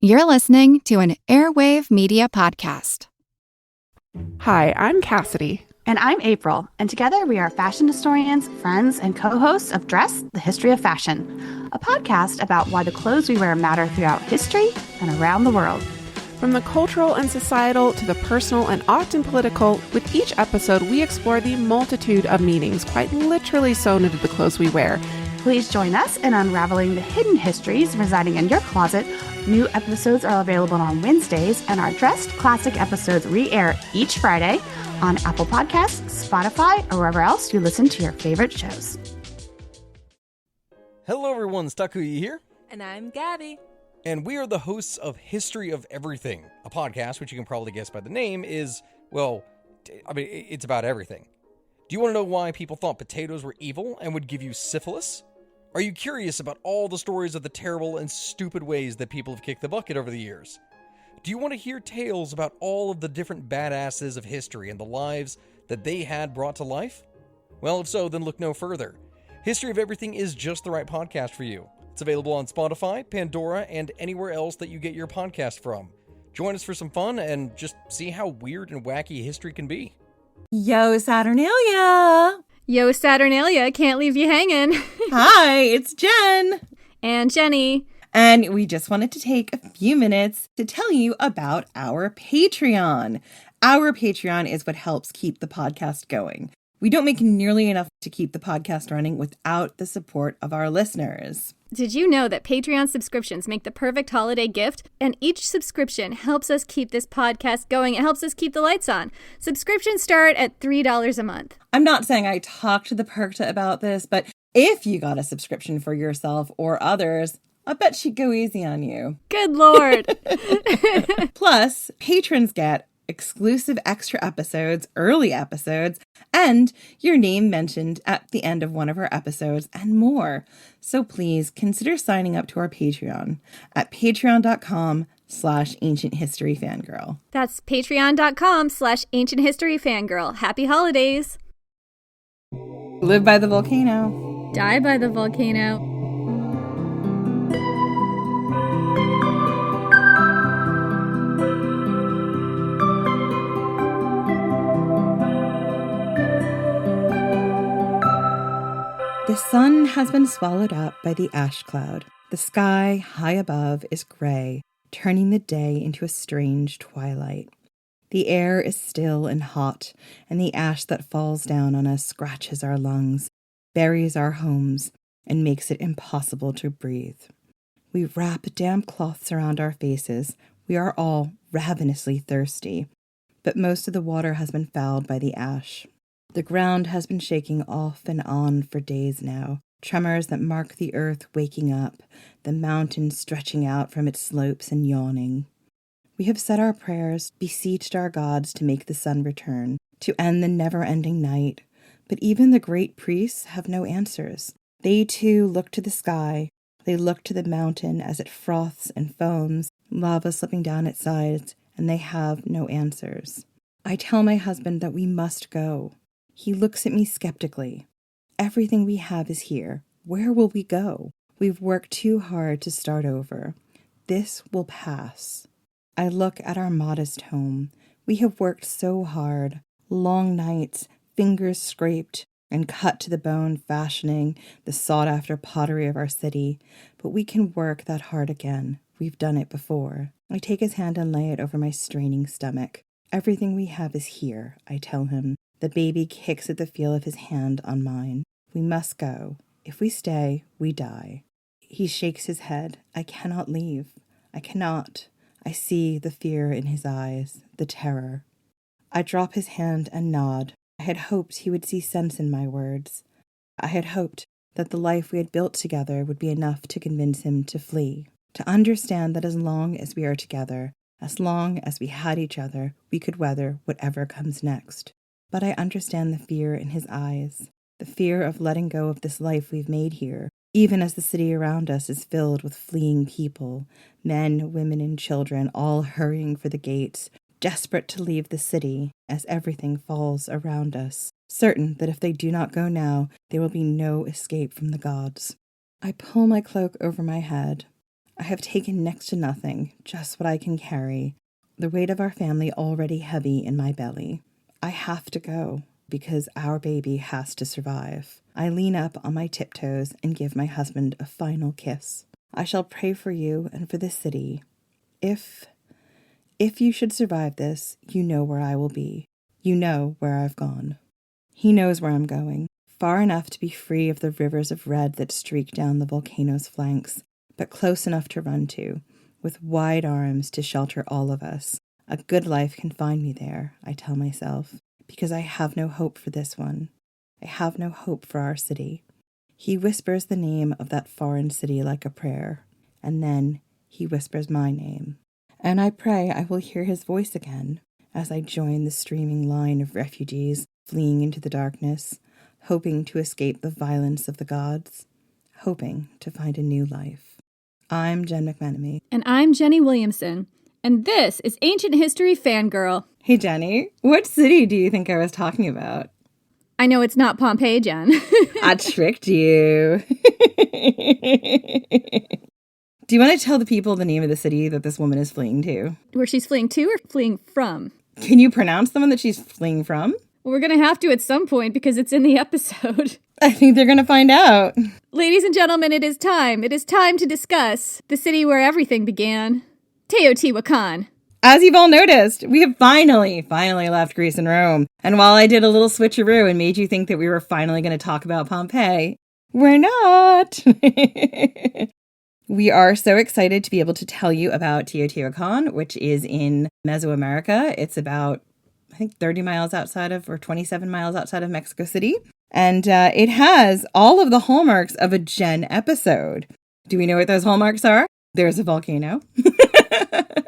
You're listening to an Airwave Media Podcast. Hi, I'm Cassidy. And I'm April, and together we are fashion historians, friends, and co-hosts of Dress, the History of Fashion, a podcast about why the clothes we wear matter throughout history and around the world. From the cultural and societal to the personal and often political, with each episode we explore the multitude of meanings quite literally sewn into the clothes we wear. Please join us in unraveling the hidden histories residing in your closet. New episodes are available on Wednesdays, and our Dressed Classic episodes re-air each Friday on Apple Podcasts, Spotify, or wherever else you listen to your favorite shows. Hello everyone, Stakuyi here. And I'm Gabby. And we are the hosts of History of Everything, a podcast which you can probably guess by the name is, well, it's about everything. Do you want to know why people thought potatoes were evil and would give you syphilis? Are you curious about all the stories of the terrible and stupid ways that people have kicked the bucket over the years? Do you want to hear tales about all of the different badasses of history and the lives that they had brought to life? Well, if so, then look no further. History of Everything is just the right podcast for you. It's available on Spotify, Pandora, and anywhere else that you get your podcast from. Join us for some fun and just see how weird and wacky history can be. Yo, Saturnalia! Yo, Saturnalia, can't leave you hanging. Hi, it's Jen. And Jenny. And we just wanted to take a few minutes to tell you about our Patreon. Our Patreon is what helps keep the podcast going. We don't make nearly enough to keep the podcast running without the support of our listeners. Did you know that Patreon subscriptions make the perfect holiday gift? And each subscription helps us keep this podcast going. It helps us keep the lights on. Subscriptions start at $3 a month. I'm not saying I talked to the Perkta about this, but if you got a subscription for yourself or others, I bet she'd go easy on you. Good Lord. Plus, patrons get exclusive extra episodes, early episodes, and your name mentioned at the end of one of our episodes, and more. So please consider signing up to our Patreon at patreon.com/ancienthistoryfangirl. That's patreon.com/ancienthistoryfangirl. Happy holidays. Live by the volcano. Die by the volcano. The sun has been swallowed up by the ash cloud. The sky high above is gray, turning the day into a strange twilight. The air is still and hot, and the ash that falls down on us scratches our lungs, buries our homes, and makes it impossible to breathe. We wrap damp cloths around our faces. We are all ravenously thirsty, but most of the water has been fouled by the ash. The ground has been shaking off and on for days now, tremors that mark the earth waking up, the mountain stretching out from its slopes and yawning. We have said our prayers, beseeched our gods to make the sun return, to end the never-ending night, but even the great priests have no answers. They too look to the sky, they look to the mountain as it froths and foams, lava slipping down its sides, and they have no answers. I tell my husband that we must go. He looks at me skeptically. Everything we have is here. Where will we go? We've worked too hard to start over. This will pass. I look at our modest home. We have worked so hard. Long nights, fingers scraped and cut to the bone fashioning the sought-after pottery of our city. But we can work that hard again. We've done it before. I take his hand and lay it over my straining stomach. Everything we have is here, I tell him. The baby kicks at the feel of his hand on mine. We must go. If we stay, we die. He shakes his head. I cannot leave. I cannot. I see the fear in his eyes, the terror. I drop his hand and nod. I had hoped he would see sense in my words. I had hoped that the life we had built together would be enough to convince him to flee, to understand that as long as we are together, as long as we had each other, we could weather whatever comes next. But I understand the fear in his eyes, the fear of letting go of this life we've made here, even as the city around us is filled with fleeing people, men, women, and children, all hurrying for the gates, desperate to leave the city as everything falls around us, certain that if they do not go now, there will be no escape from the gods. I pull my cloak over my head. I have taken next to nothing, just what I can carry, the weight of our family already heavy in my belly. I have to go, because our baby has to survive. I lean up on my tiptoes and give my husband a final kiss. I shall pray for you and for the city. If you should survive this, you know where I will be. You know where I've gone. He knows where I'm going, far enough to be free of the rivers of red that streak down the volcano's flanks, but close enough to run to, with wide arms to shelter all of us. A good life can find me there, I tell myself, because I have no hope for this one. I have no hope for our city. He whispers the name of that foreign city like a prayer, and then he whispers my name. And I pray I will hear his voice again as I join the streaming line of refugees fleeing into the darkness, hoping to escape the violence of the gods, hoping to find a new life. I'm Jen McMenemy. And I'm Jenny Williamson. And this is Ancient History Fangirl. Hey, Jenny, what city do you think I was talking about? I know it's not Pompeii, Jen. I tricked you. Do you want to tell the people the name of the city that this woman is fleeing to? Where she's fleeing to or fleeing from? Can you pronounce the one that she's fleeing from? Well, we're going to have to at some point because it's in the episode. I think they're going to find out. Ladies and gentlemen, it is time. It is time to discuss the city where everything began. Teotihuacan. As you've all noticed, we have finally left Greece and Rome. And while I did a little switcheroo and made you think that we were finally going to talk about Pompeii, we're not. We are so excited to be able to tell you about Teotihuacan, which is in Mesoamerica. It's about, I think, 30 miles outside of, or 27 miles outside of Mexico City. And it has all of the hallmarks of a Jen episode. Do we know what those hallmarks are? There's a volcano.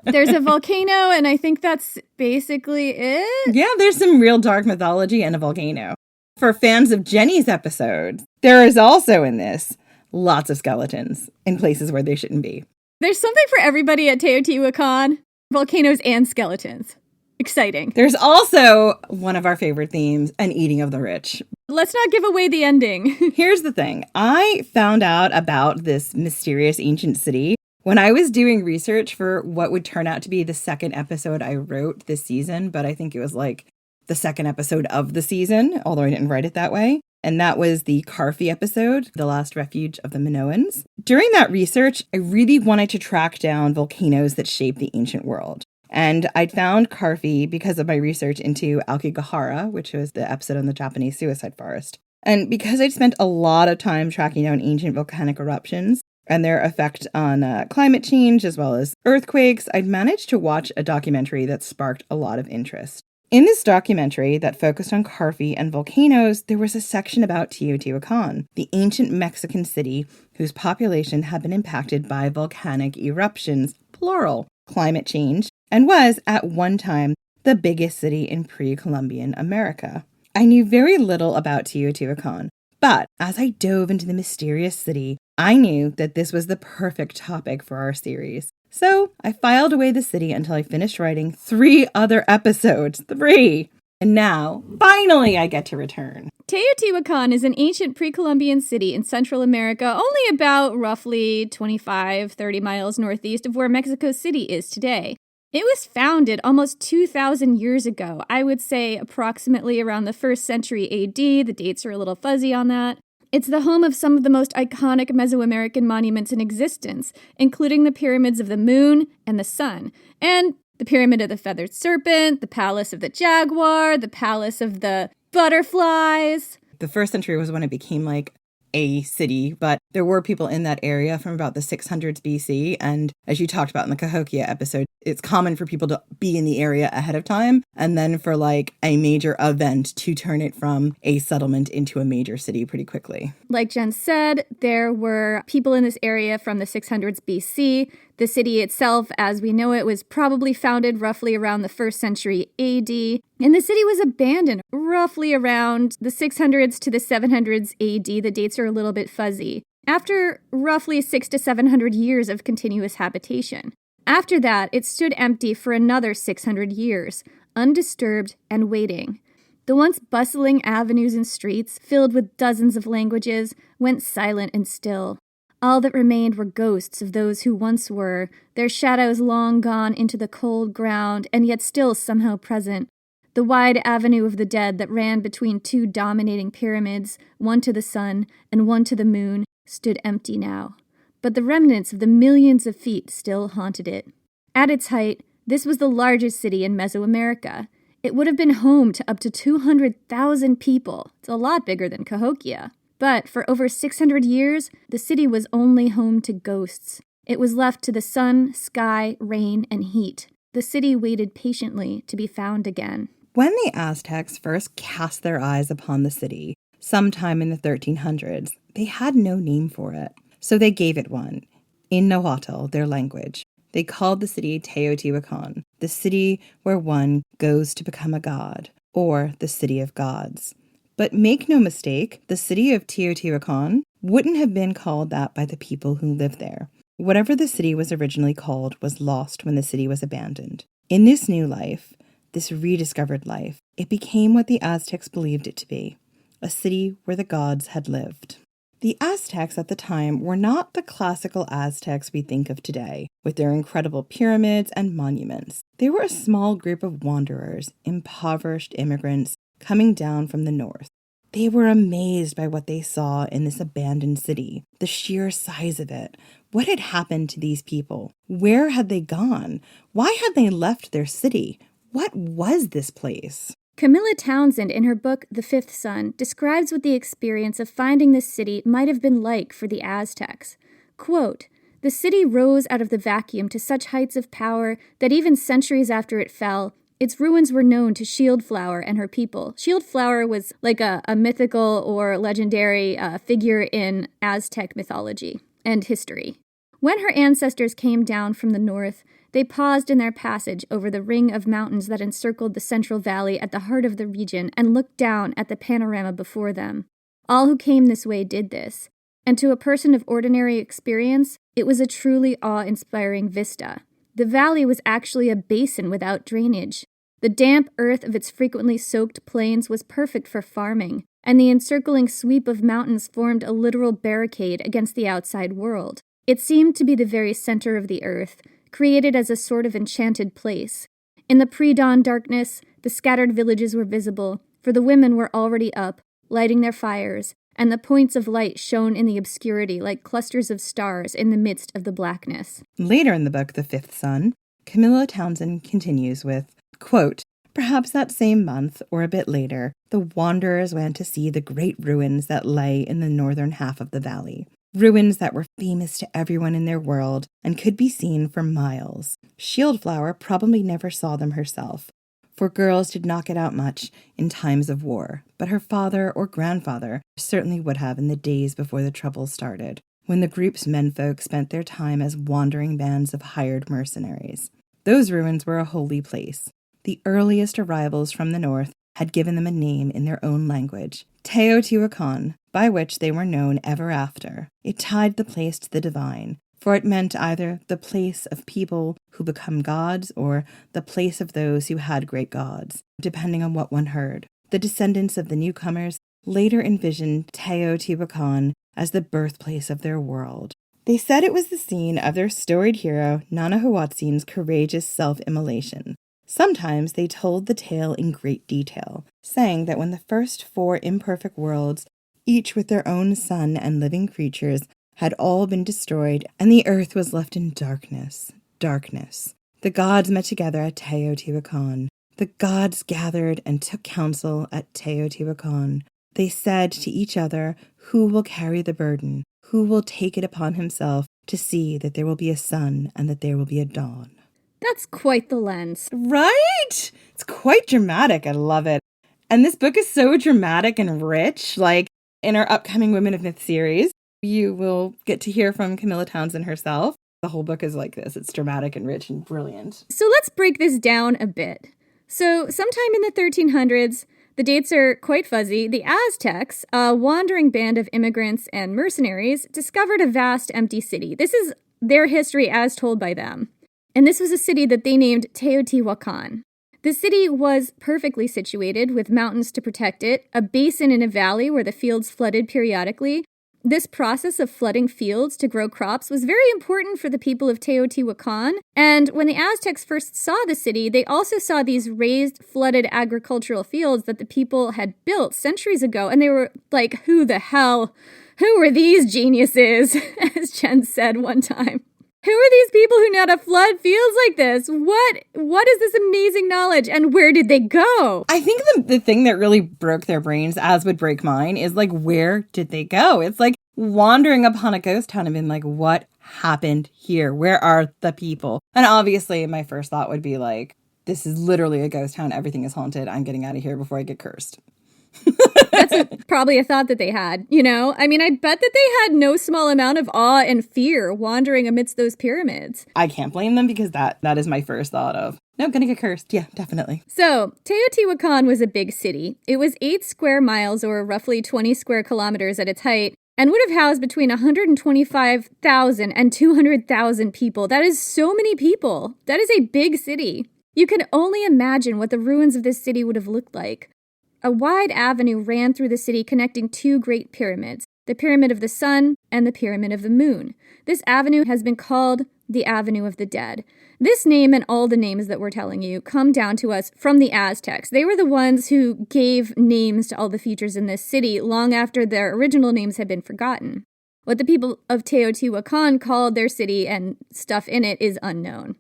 There's a volcano, and I think that's basically it. Yeah, there's some real dark mythology and a volcano. For fans of Jenny's episodes, there is also in this lots of skeletons in places where they shouldn't be. There's something for everybody at Teotihuacan. Volcanoes and skeletons. Exciting. There's also one of our favorite themes, an eating of the rich. Let's not give away the ending. Here's the thing. I found out about this mysterious ancient city when I was doing research for what would turn out to be the second episode I wrote this season, but I think it was like the second episode of the season, although I didn't write it that way. And that was the Carfi episode, The Last Refuge of the Minoans. During that research, I really wanted to track down volcanoes that shaped the ancient world. And I'd found Carfi because of my research into Aokigahara, which was the episode on the Japanese suicide forest. And because I'd spent a lot of time tracking down ancient volcanic eruptions and their effect on climate change as well as earthquakes, I'd managed to watch a documentary that sparked a lot of interest. In this documentary that focused on Carfi and volcanoes, there was a section about Teotihuacan, the ancient Mexican city whose population had been impacted by volcanic eruptions, plural, climate change, and was, at one time, the biggest city in pre-Columbian America. I knew very little about Teotihuacan, but as I dove into the mysterious city, I knew that this was the perfect topic for our series. So I filed away the city until I finished writing 3 other episodes. 3! And now, finally, I get to return. Teotihuacan is an ancient pre-Columbian city in Central America, only about roughly 25-30 miles northeast of where Mexico City is today. It was founded almost 2,000 years ago. I would say approximately around the 1st century AD. The dates are a little fuzzy on that. It's the home of some of the most iconic Mesoamerican monuments in existence, including the pyramids of the moon and the sun, and the pyramid of the feathered serpent, the palace of the jaguar, the palace of the butterflies. The 1st century was when it became like a city, but there were people in that area from about the 600s BC. And as you talked about in the Cahokia episode, it's common for people to be in the area ahead of time and then for like a major event to turn it from a settlement into a major city pretty quickly. Like Jen said, there were people in this area from the 600s BC. The city itself, as we know it, was probably founded roughly around the 1st century AD. And the city was abandoned roughly around the 600s to the 700s AD. The dates are a little bit fuzzy. After roughly 600 to 700 years of continuous habitation. After that, it stood empty for another 600 years, undisturbed and waiting. The once bustling avenues and streets, filled with dozens of languages, went silent and still. All that remained were ghosts of those who once were, their shadows long gone into the cold ground and yet still somehow present. The wide avenue of the dead that ran between two dominating pyramids, one to the sun and one to the moon, stood empty now. But the remnants of the millions of feet still haunted it. At its height, this was the largest city in Mesoamerica. It would have been home to up to 200,000 people. It's a lot bigger than Cahokia. But for over 600 years, the city was only home to ghosts. It was left to the sun, sky, rain, and heat. The city waited patiently to be found again. When the Aztecs first cast their eyes upon the city, sometime in the 1300s, they had no name for it. So they gave it one, in Nahuatl, their language. They called the city Teotihuacan, the city where one goes to become a god, or the city of gods. But make no mistake, the city of Teotihuacan wouldn't have been called that by the people who lived there. Whatever the city was originally called was lost when the city was abandoned. In this new life, this rediscovered life, it became what the Aztecs believed it to be, a city where the gods had lived. The Aztecs at the time were not the classical Aztecs we think of today, with their incredible pyramids and monuments. They were a small group of wanderers, impoverished immigrants, coming down from the north. They were amazed by what they saw in this abandoned city, the sheer size of it. What had happened to these people? Where had they gone? Why had they left their city? What was this place? Camilla Townsend, in her book The Fifth Sun, describes what the experience of finding this city might have been like for the Aztecs. Quote, "The city rose out of the vacuum to such heights of power that even centuries after it fell, its ruins were known to Shieldflower and her people." Shieldflower was like a mythical or legendary figure in Aztec mythology and history. When her ancestors came down from the north, they paused in their passage over the ring of mountains that encircled the Central Valley at the heart of the region and looked down at the panorama before them. All who came this way did this, and to a person of ordinary experience, it was a truly awe-inspiring vista. The valley was actually a basin without drainage. The damp earth of its frequently soaked plains was perfect for farming, and the encircling sweep of mountains formed a literal barricade against the outside world. It seemed to be the very center of the earth, created as a sort of enchanted place. In the pre-dawn darkness, the scattered villages were visible, for the women were already up, lighting their fires, and the points of light shone in the obscurity like clusters of stars in the midst of the blackness. Later in the book, The Fifth Sun, Camilla Townsend continues with, quote, "Perhaps that same month, or a bit later, the wanderers went to see the great ruins that lay in the northern half of the valley. Ruins that were famous to everyone in their world and could be seen for miles. Shieldflower probably never saw them herself, for girls did not get out much in times of war, but her father or grandfather certainly would have in the days before the troubles started, when the group's menfolk spent their time as wandering bands of hired mercenaries. Those ruins were a holy place. The earliest arrivals from the north had given them a name in their own language, Teotihuacan, by which they were known ever after. It tied the place to the divine, for it meant either the place of people who become gods or the place of those who had great gods, depending on what one heard. The descendants of the newcomers later envisioned Teotihuacan as the birthplace of their world. They said it was the scene of their storied hero Nanahuatzin's courageous self-immolation. Sometimes they told the tale in great detail, saying that when the first 4 imperfect worlds, each with their own sun and living creatures, had all been destroyed, and the earth was left in darkness, the gods met together at Teotihuacan. The gods gathered and took counsel at Teotihuacan. They said to each other, "Who will carry the burden? Who will take it upon himself to see that there will be a sun and that there will be a dawn?" That's quite the lens. Right? It's quite dramatic. I love it. And this book is so dramatic and rich. Like in our upcoming Women of Myth series, you will get to hear from Camilla Townsend herself. The whole book is like this. It's dramatic and rich and brilliant. So let's break this down a bit. So sometime in the 1300s, the dates are quite fuzzy, the Aztecs, a wandering band of immigrants and mercenaries, discovered a vast empty city. This is their history as told by them. And this was a city that they named Teotihuacan. The city was perfectly situated with mountains to protect it, a basin in a valley where the fields flooded periodically, This process of flooding fields to grow crops was very important for the people of Teotihuacan. And when the Aztecs first saw the city, they also saw these raised, flooded agricultural fields that the people had built centuries ago. And they were like, who are these geniuses? As Jen said one time. Who are these people who know how to flood fields like this? What is this amazing knowledge, and where did they go? I think the thing that really broke their brains, as would break mine, is like, where did they go? It's like wandering upon a ghost town and being like, what happened here? Where are the people? And obviously my first thought would be like, this is literally a ghost town. Everything is haunted. I'm getting out of here before I get cursed. That's probably a thought that they had, you know? I mean, I bet that they had no small amount of awe and fear wandering amidst those pyramids. I can't blame them because that is my first thought of, no, gonna get cursed. Yeah, definitely. So, Teotihuacan was a big city. It was 8 square miles, or roughly 20 square kilometers at its height, and would have housed between 125,000 and 200,000 people. That is so many people. That is a big city. You can only imagine what the ruins of this city would have looked like. A wide avenue ran through the city connecting 2 great pyramids, the Pyramid of the Sun and the Pyramid of the Moon. This avenue has been called the Avenue of the Dead. This name and all the names that we're telling you come down to us from the Aztecs. They were the ones who gave names to all the features in this city long after their original names had been forgotten. What the people of Teotihuacan called their city and stuff in it is unknown.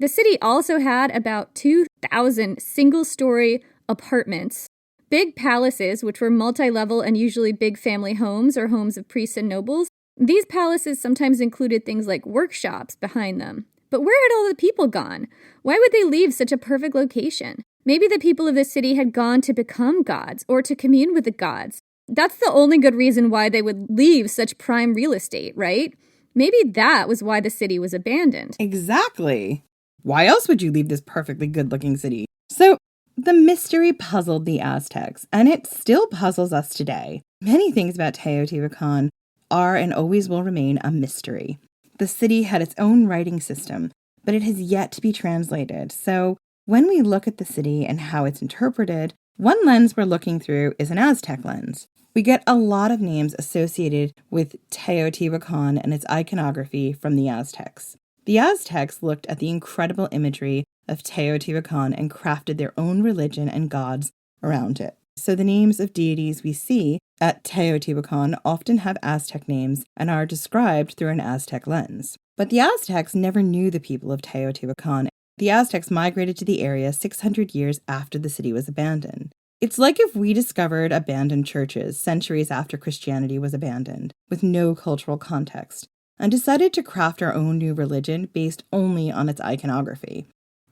The city also had about 2,000 single-story apartments, big palaces, which were multi-level and usually big family homes or homes of priests and nobles. These palaces sometimes included things like workshops behind them. But where had all the people gone? Why would they leave such a perfect location? Maybe the people of the city had gone to become gods or to commune with the gods. That's the only good reason why they would leave such prime real estate, right? Maybe that was why the city was abandoned. Exactly. Why else would you leave this perfectly good-looking city? So, the mystery puzzled the Aztecs, and it still puzzles us today. Many things about Teotihuacan are and always will remain a mystery. The city had its own writing system, but it has yet to be translated. So when we look at the city and how it's interpreted, one lens we're looking through is an Aztec lens. We get a lot of names associated with Teotihuacan and its iconography from the Aztecs. The Aztecs looked at the incredible imagery of Teotihuacan and crafted their own religion and gods around it. So the names of deities we see at Teotihuacan often have Aztec names and are described through an Aztec lens. But the Aztecs never knew the people of Teotihuacan. The Aztecs migrated to the area 600 years after the city was abandoned. It's like if we discovered abandoned churches centuries after Christianity was abandoned, with no cultural context, and decided to craft our own new religion based only on its iconography.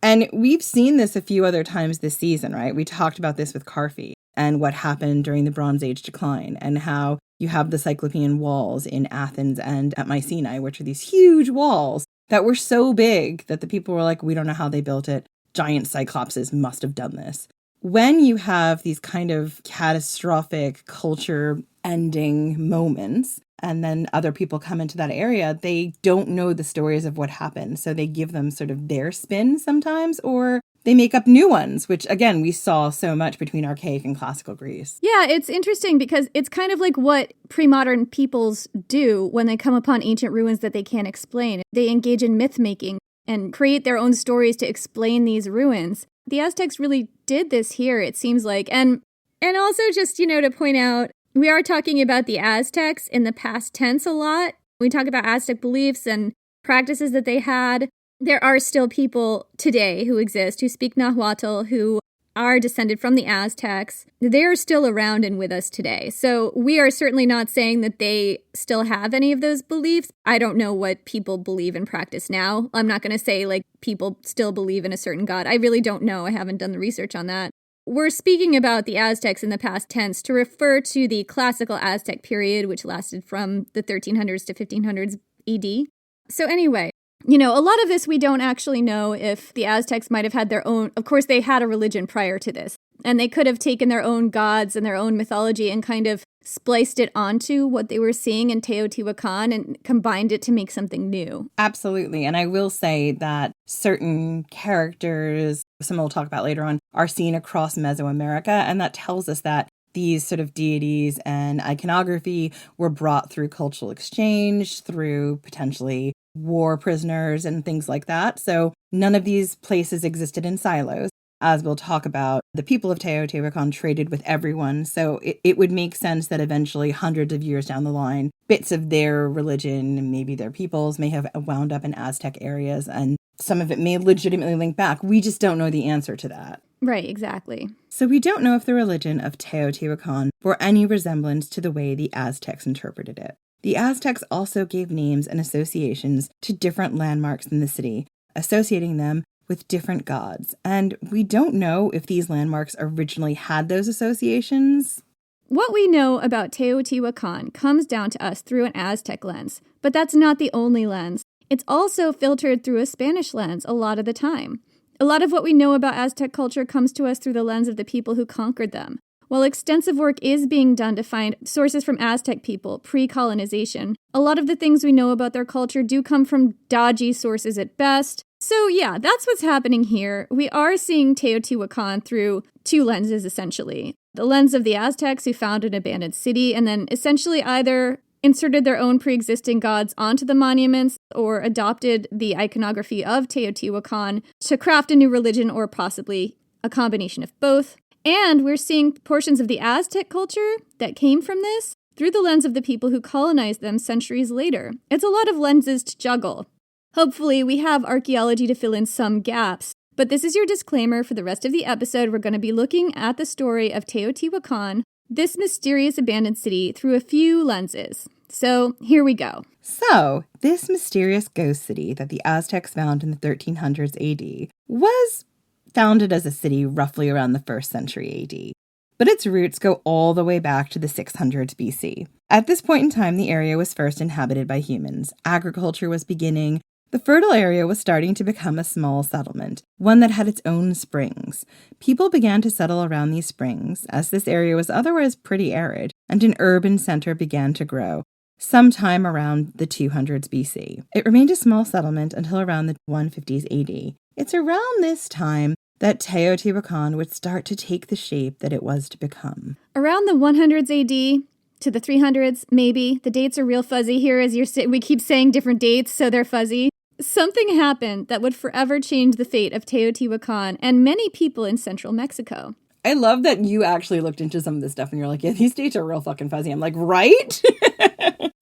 And we've seen this a few other times this season, right? We talked about this with Carfi and what happened during the Bronze Age decline and how you have the Cyclopean walls in Athens and at Mycenae, which are these huge walls that were so big that the people were like, we don't know how they built it. Giant cyclopses must have done this. When you have these kind of catastrophic culture ending moments, and then other people come into that area, they don't know the stories of what happened. So they give them sort of their spin sometimes, or they make up new ones, which, again, we saw so much between archaic and classical Greece. Yeah, it's interesting because it's kind of like what pre-modern peoples do when they come upon ancient ruins that they can't explain. They engage in myth-making and create their own stories to explain these ruins. The Aztecs really did this here, it seems like. And also just, to point out, we are talking about the Aztecs in the past tense a lot. We talk about Aztec beliefs and practices that they had. There are still people today who exist who speak Nahuatl, who are descended from the Aztecs. They are still around and with us today. So we are certainly not saying that they still have any of those beliefs. I don't know what people believe and practice now. I'm not going to say like people still believe in a certain god. I really don't know. I haven't done the research on that. We're speaking about the Aztecs in the past tense to refer to the classical Aztec period, which lasted from the 1300s to 1500s AD. So anyway, a lot of this we don't actually know if the Aztecs might have had their own. Of course, they had a religion prior to this, and they could have taken their own gods and their own mythology and kind of spliced it onto what they were seeing in Teotihuacan and combined it to make something new. Absolutely. And I will say that certain characters, some we'll talk about later on, are seen across Mesoamerica. And that tells us that these sort of deities and iconography were brought through cultural exchange, through potentially war prisoners and things like that. So none of these places existed in silos. As we'll talk about, the people of Teotihuacan traded with everyone, so it would make sense that eventually, hundreds of years down the line, bits of their religion and maybe their peoples may have wound up in Aztec areas, and some of it may legitimately link back. We just don't know the answer to that. Right, exactly. So we don't know if the religion of Teotihuacan bore any resemblance to the way the Aztecs interpreted it. The Aztecs also gave names and associations to different landmarks in the city, associating them with different gods. And we don't know if these landmarks originally had those associations. What we know about Teotihuacan comes down to us through an Aztec lens, but that's not the only lens. It's also filtered through a Spanish lens a lot of the time. A lot of what we know about Aztec culture comes to us through the lens of the people who conquered them. While extensive work is being done to find sources from Aztec people, pre-colonization, a lot of the things we know about their culture do come from dodgy sources at best. So yeah, that's what's happening here. We are seeing Teotihuacan through two lenses, essentially. The lens of the Aztecs who found an abandoned city and then essentially either inserted their own pre-existing gods onto the monuments or adopted the iconography of Teotihuacan to craft a new religion, or possibly a combination of both. And we're seeing portions of the Aztec culture that came from this through the lens of the people who colonized them centuries later. It's a lot of lenses to juggle. Hopefully, we have archaeology to fill in some gaps. But this is your disclaimer for the rest of the episode. We're going to be looking at the story of Teotihuacan, this mysterious abandoned city, through a few lenses. So here we go. So, this mysterious ghost city that the Aztecs found in the 1300s AD was founded as a city roughly around the 1st century AD. But its roots go all the way back to the 600s BC. At this point in time, the area was first inhabited by humans. Agriculture was beginning. The fertile area was starting to become a small settlement, one that had its own springs. People began to settle around these springs, as this area was otherwise pretty arid, and an urban center began to grow, sometime around the 200s BC. It remained a small settlement until around the 150s AD. It's around this time that Teotihuacan would start to take the shape that it was to become. Around the 100s AD to the 300s, maybe. The dates are real fuzzy here as we keep saying different dates, so they're fuzzy. Something happened that would forever change the fate of Teotihuacan and many people in central Mexico. I love that you actually looked into some of this stuff and you're like, yeah, these dates are real fucking fuzzy. I'm like, right?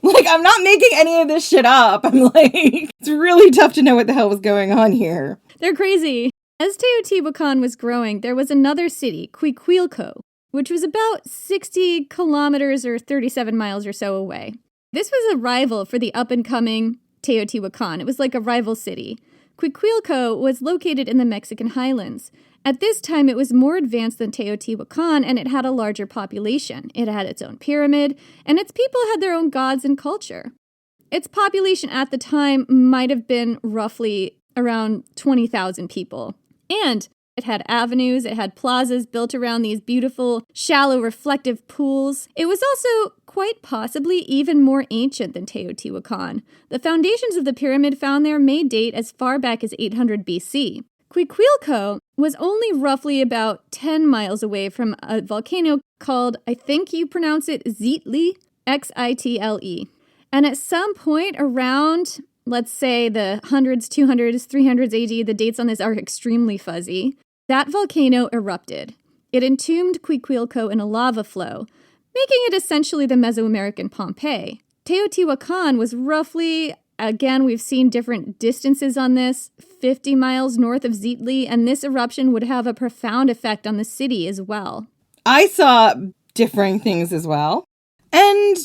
Like, I'm not making any of this shit up. I'm like, it's really tough to know what the hell was going on here. They're crazy. As Teotihuacan was growing, there was another city, Cuicuilco, which was about 60 kilometers or 37 miles or so away. This was a rival for the up-and-coming Teotihuacan. It was like a rival city. Cuicuilco was located in the Mexican highlands. At this time, it was more advanced than Teotihuacan, and it had a larger population. It had its own pyramid, and its people had their own gods and culture. Its population at the time might have been roughly around 20,000 people. And it had avenues, it had plazas built around these beautiful, shallow, reflective pools. It was also quite possibly even more ancient than Teotihuacan. The foundations of the pyramid found there may date as far back as 800 BC. Cuicuilco was only roughly about 10 miles away from a volcano called, I think you pronounce it Xitle, Xitle. And at some point around, let's say the 100s, 200s, 300s AD, the dates on this are extremely fuzzy, that volcano erupted. It entombed Cuicuilco in a lava flow, making it essentially the Mesoamerican Pompeii. Teotihuacan was roughly, again, we've seen different distances on this, 50 miles north of Xitle, and this eruption would have a profound effect on the city as well. I saw differing things as well. And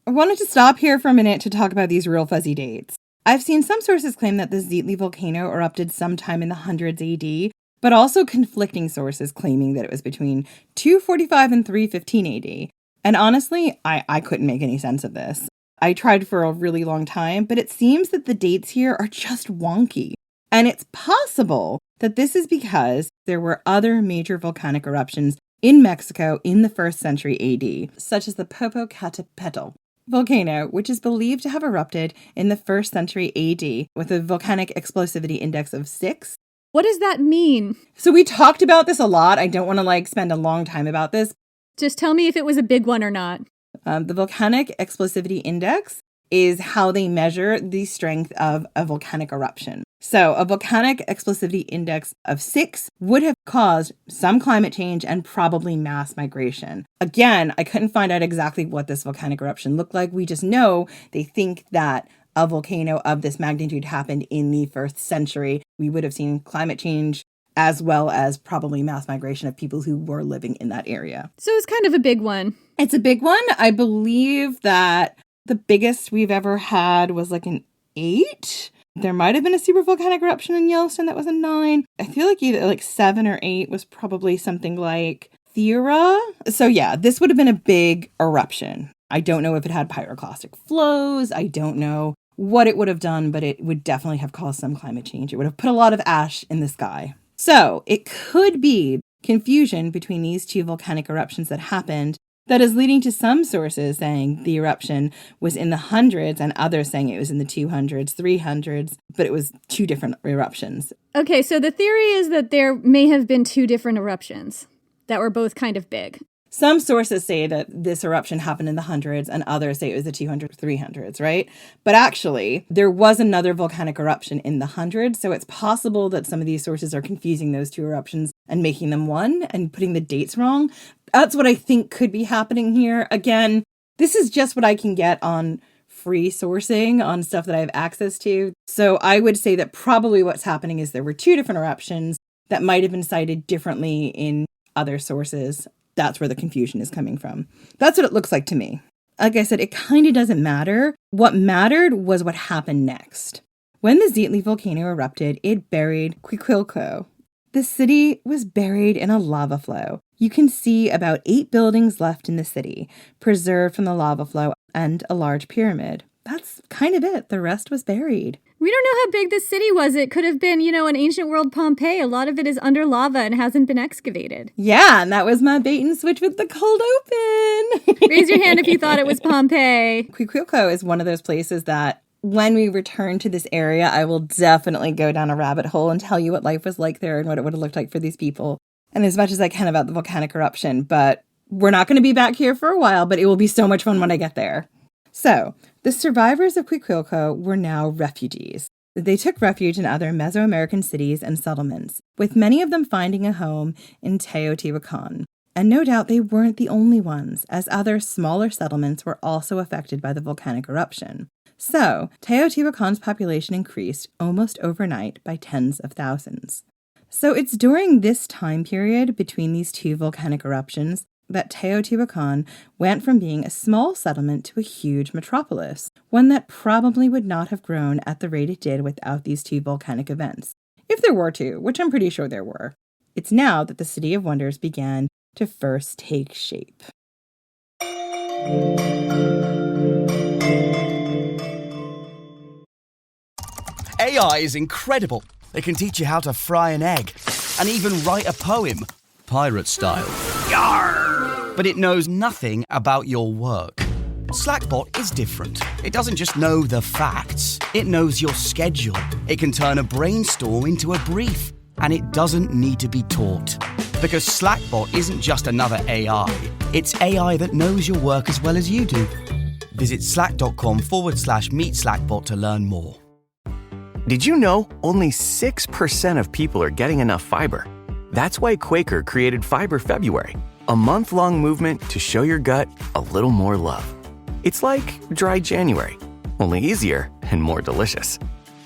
I wanted to stop here for a minute to talk about these real fuzzy dates. I've seen some sources claim that the Xitle volcano erupted sometime in the 100s AD, but also conflicting sources claiming that it was between 245 and 315 AD. And honestly, I couldn't make any sense of this. I tried for a really long time, but it seems that the dates here are just wonky. And it's possible that this is because there were other major volcanic eruptions in Mexico in the 1st century AD, such as the Popocatépetl volcano, which is believed to have erupted in the 1st century AD with a volcanic explosivity index of 6. What does that mean? So we talked about this a lot. I don't want to spend a long time about this. Just tell me if it was a big one or not. The volcanic explosivity index is how they measure the strength of a volcanic eruption. So a volcanic explosivity index of 6 would have caused some climate change and probably mass migration. Again, I couldn't find out exactly what this volcanic eruption looked like. We just know they think that a volcano of this magnitude happened in the 1st century. We would have seen climate change as well as probably mass migration of people who were living in that area. So it's kind of a big one. It's a big one. I believe that the biggest we've ever had was like an 8. There might have been a supervolcanic eruption in Yellowstone that was a 9. I feel like either like 7 or 8 was probably something like Thera. So yeah, this would have been a big eruption. I don't know if it had pyroclastic flows. I don't know what it would have done, but it would definitely have caused some climate change. It would have put a lot of ash in the sky. So it could be confusion between these two volcanic eruptions that happened that is leading to some sources saying the eruption was in the hundreds and others saying it was in the 200s, 300s, but it was 2 different eruptions. Okay, so the theory is that there may have been 2 different eruptions that were both kind of big. Some sources say that this eruption happened in the hundreds and others say it was the 200s, 300s, right? But actually, there was another volcanic eruption in the hundreds, so it's possible that some of these sources are confusing those 2 eruptions and making them one and putting the dates wrong. That's what I think could be happening here. Again, this is just what I can get on free sourcing, on stuff that I have access to. So I would say that probably what's happening is there were 2 different eruptions that might have been cited differently in other sources. That's where the confusion is coming from. That's what it looks like to me. Like I said, it kind of doesn't matter. What mattered was what happened next. When the Zietli volcano erupted, it buried Quiquilco. The city was buried in a lava flow. You can see about 8 buildings left in the city, preserved from the lava flow, and a large pyramid. That's kind of it. The rest was buried. We don't know how big this city was. It could have been, an ancient world Pompeii. A lot of it is under lava and hasn't been excavated. Yeah, and that was my bait and switch with the cold open. Raise your hand if you thought it was Pompeii. Quiquilco is one of those places that when we return to this area, I will definitely go down a rabbit hole and tell you what life was like there and what it would have looked like for these people. And as much as I can about the volcanic eruption, but we're not going to be back here for a while, but it will be so much fun when I get there. So, the survivors of Quiquilco were now refugees. They took refuge in other Mesoamerican cities and settlements, with many of them finding a home in Teotihuacan. And no doubt they weren't the only ones, as other smaller settlements were also affected by the volcanic eruption. So, Teotihuacan's population increased almost overnight by tens of thousands. So it's during this time period between these 2 volcanic eruptions that Teotihuacan went from being a small settlement to a huge metropolis, one that probably would not have grown at the rate it did without these 2 volcanic events. If there were 2, which I'm pretty sure there were. It's now that the City of Wonders began to first take shape. AI is incredible. It can teach you how to fry an egg and even write a poem, pirate style. Yarr! But it knows nothing about your work. Slackbot is different. It doesn't just know the facts. It knows your schedule. It can turn a brainstorm into a brief. And it doesn't need to be taught. Because Slackbot isn't just another AI. It's AI that knows your work as well as you do. Visit slack.com/meet Slackbot to learn more. Did you know only 6% of people are getting enough fiber? That's why Quaker created Fiber February, a month-long movement to show your gut a little more love. It's like dry January, only easier and more delicious.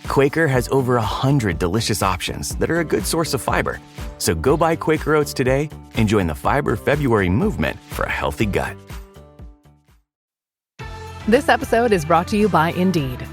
Quaker has over 100 delicious options that are a good source of fiber. So go buy Quaker Oats today and join the Fiber February movement for a healthy gut. This episode is brought to you by Indeed.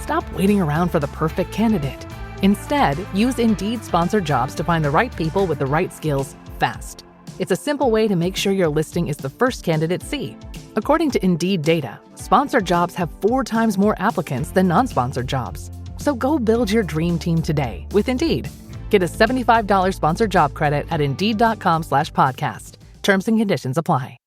Stop waiting around for the perfect candidate. Instead, use Indeed sponsored jobs to find the right people with the right skills fast. It's a simple way to make sure your listing is the first candidates see. According to Indeed data, sponsored jobs have 4 times more applicants than non-sponsored jobs. So go build your dream team today with Indeed. Get a $75 sponsored job credit at Indeed.com/podcast. Terms and conditions apply.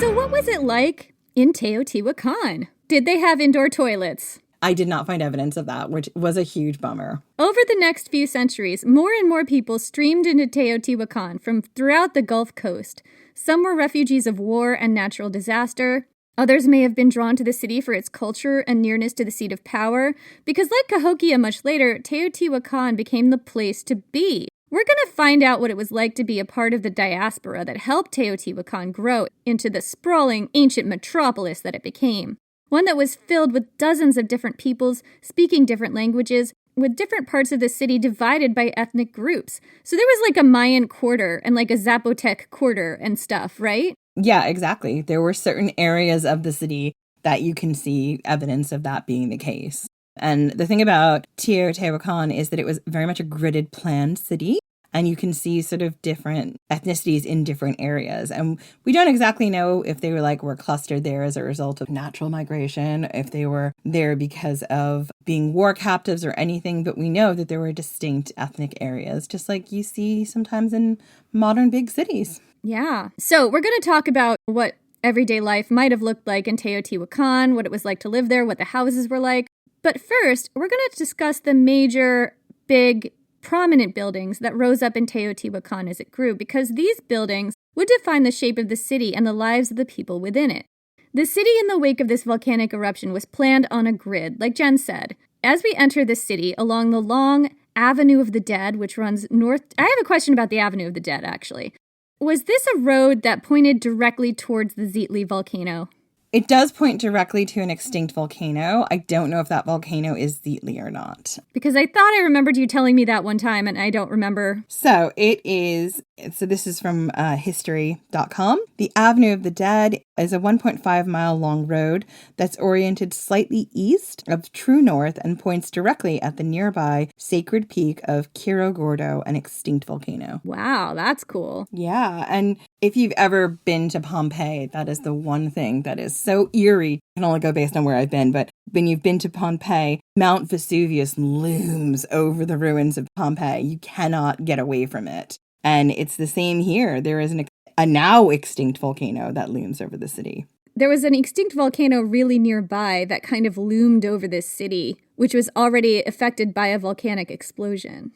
So what was it like in Teotihuacan? Did they have indoor toilets? I did not find evidence of that, which was a huge bummer. Over the next few centuries, more and more people streamed into Teotihuacan from throughout the Gulf Coast. Some were refugees of war and natural disaster. Others may have been drawn to the city for its culture and nearness to the seat of power, because like Cahokia much later, Teotihuacan became the place to be. We're going to find out what it was like to be a part of the diaspora that helped Teotihuacan grow into the sprawling ancient metropolis that it became. One that was filled with dozens of different peoples speaking different languages, with different parts of the city divided by ethnic groups. So there was like a Mayan quarter and like a Zapotec quarter and stuff, right? Yeah, exactly. There were certain areas of the city that you can see evidence of that being the case. And the thing about Teotihuacan is that it was very much a gridded planned city. And you can see sort of different ethnicities in different areas. And we don't exactly know if they were clustered there as a result of natural migration, if they were there because of being war captives or anything. But we know that there were distinct ethnic areas, just like you see sometimes in modern big cities. Yeah. So we're going to talk about what everyday life might have looked like in Teotihuacan, what it was like to live there, what the houses were like. But first, we're going to discuss the major, big, prominent buildings that rose up in Teotihuacan as it grew, because these buildings would define the shape of the city and the lives of the people within it. The city in the wake of this volcanic eruption was planned on a grid, like Jen said. As we enter the city along the long Avenue of the Dead, which runs north... I have a question about the Avenue of the Dead, actually. Was this a road that pointed directly towards the Zitli volcano? It does point directly to an extinct volcano. I don't know if that volcano is Zitli or not. Because I thought I remembered you telling me that one time, and I don't remember. So this is from history.com. The Avenue of the Dead is a 1.5 mile long road that's oriented slightly east of true north and points directly at the nearby sacred peak of Cerro Gordo, an extinct volcano. Wow, that's cool. Yeah, and if you've ever been to Pompeii, that is the one thing that is so eerie. I can only go based on where I've been, but when you've been to Pompeii, Mount Vesuvius looms over the ruins of Pompeii. You cannot get away from it. And it's the same here. There is a now extinct volcano that looms over the city. There was an extinct volcano really nearby that kind of loomed over this city, which was already affected by a volcanic explosion.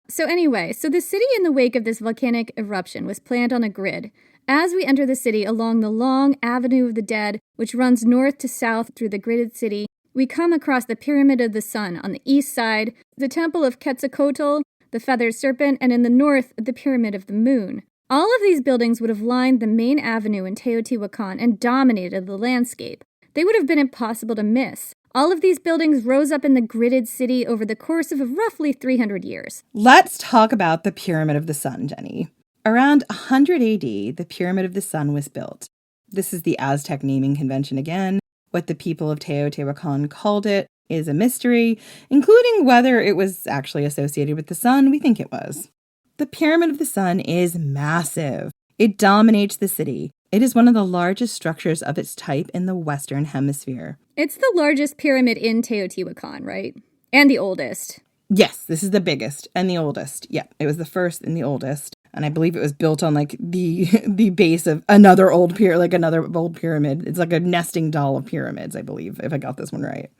So anyway, the city in the wake of this volcanic eruption was planned on a grid. As we enter the city along the long Avenue of the Dead, which runs north to south through the gridded city, we come across the Pyramid of the Sun on the east side, the Temple of Quetzalcoatl, the Feathered Serpent, and in the north, the Pyramid of the Moon. All of these buildings would have lined the main avenue in Teotihuacan and dominated the landscape. They would have been impossible to miss. All of these buildings rose up in the gridded city over the course of roughly 300 years. Let's talk about the Pyramid of the Sun, Jenny. Around 100 AD, the Pyramid of the Sun was built. This is the Aztec naming convention again. What the people of Teotihuacan called it is a mystery, including whether it was actually associated with the sun. We think it was. The Pyramid of the Sun is massive. It dominates the city. It is one of the largest structures of its type in the Western Hemisphere. It's the largest pyramid in Teotihuacan, right? And the oldest. Yes, this is the biggest and the oldest. Yeah, it was the first and the oldest. And I believe it was built on the base of another old pyramid. It's like a nesting doll of pyramids, I believe, if I got this one right.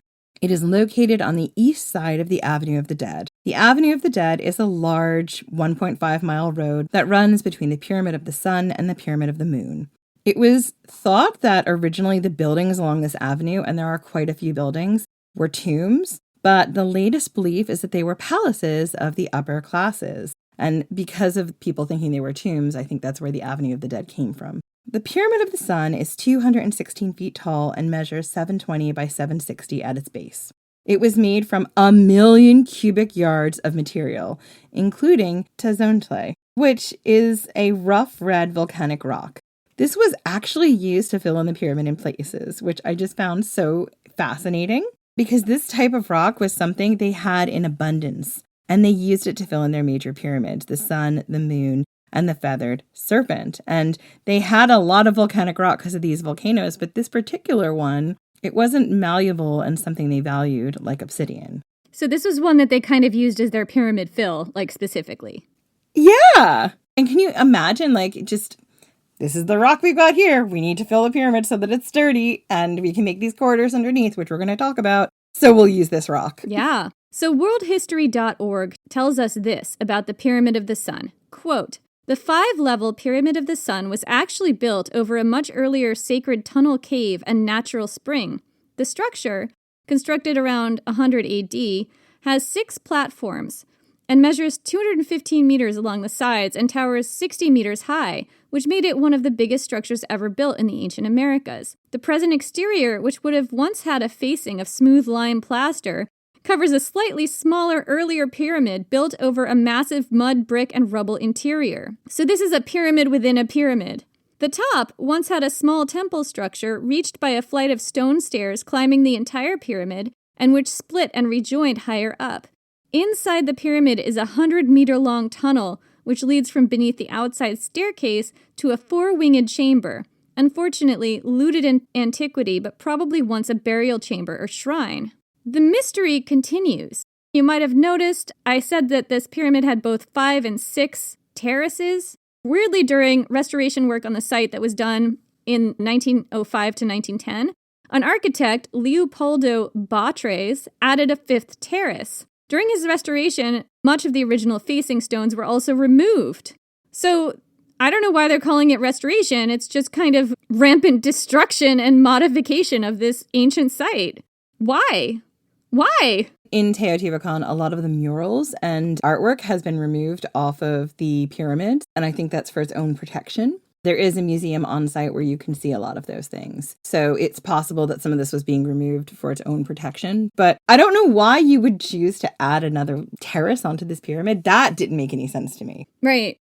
It is located on the east side of the Avenue of the Dead. The Avenue of the Dead is a large 1.5 mile road that runs between the Pyramid of the Sun and the Pyramid of the Moon. It was thought that originally the buildings along this avenue, and there are quite a few buildings, were tombs, but the latest belief is that they were palaces of the upper classes. And because of people thinking they were tombs, I think that's where the Avenue of the Dead came from. The Pyramid of the Sun is 216 feet tall and measures 720 by 760 at its base. It was made from 1 million cubic yards of material, including tezontle, which is a rough red volcanic rock. This was actually used to fill in the pyramid in places, which I just found so fascinating, because this type of rock was something they had in abundance, and they used it to fill in their major pyramids, the sun, the moon, and the feathered serpent. And they had a lot of volcanic rock because of these volcanoes, but this particular one, it wasn't malleable and something they valued like obsidian. So this was one that they kind of used as their pyramid fill, like specifically. Yeah. And can you imagine, this is the rock we've got here. We need to fill the pyramid so that it's sturdy and we can make these corridors underneath, which we're going to talk about. So we'll use this rock. Yeah. So worldhistory.org tells us this about the Pyramid of the Sun. Quote, the 5-level Pyramid of the Sun was actually built over a much earlier sacred tunnel cave and natural spring. The structure, constructed around 100 AD, has 6 platforms and measures 215 meters along the sides and towers 60 meters high, which made it one of the biggest structures ever built in the ancient Americas. The present exterior, which would have once had a facing of smooth lime plaster, covers a slightly smaller, earlier pyramid built over a massive mud, brick, and rubble interior. So this is a pyramid within a pyramid. The top once had a small temple structure reached by a flight of stone stairs climbing the entire pyramid, and which split and rejoined higher up. Inside the pyramid is a 100-meter-long tunnel, which leads from beneath the outside staircase to a 4-winged chamber, unfortunately looted in antiquity, but probably once a burial chamber or shrine. The mystery continues. You might have noticed I said that this pyramid had both 5 and 6 terraces. Weirdly, during restoration work on the site that was done in 1905 to 1910, an architect, Leopoldo Batres, added a 5th terrace. During his restoration, much of the original facing stones were also removed. So I don't know why they're calling it restoration. It's just kind of rampant destruction and modification of this ancient site. Why? Why? In Teotihuacan, a lot of the murals and artwork has been removed off of the pyramid, and I think that's for its own protection. There is a museum on site where you can see a lot of those things. So it's possible that some of this was being removed for its own protection. But I don't know why you would choose to add another terrace onto this pyramid. That didn't make any sense to me. Right.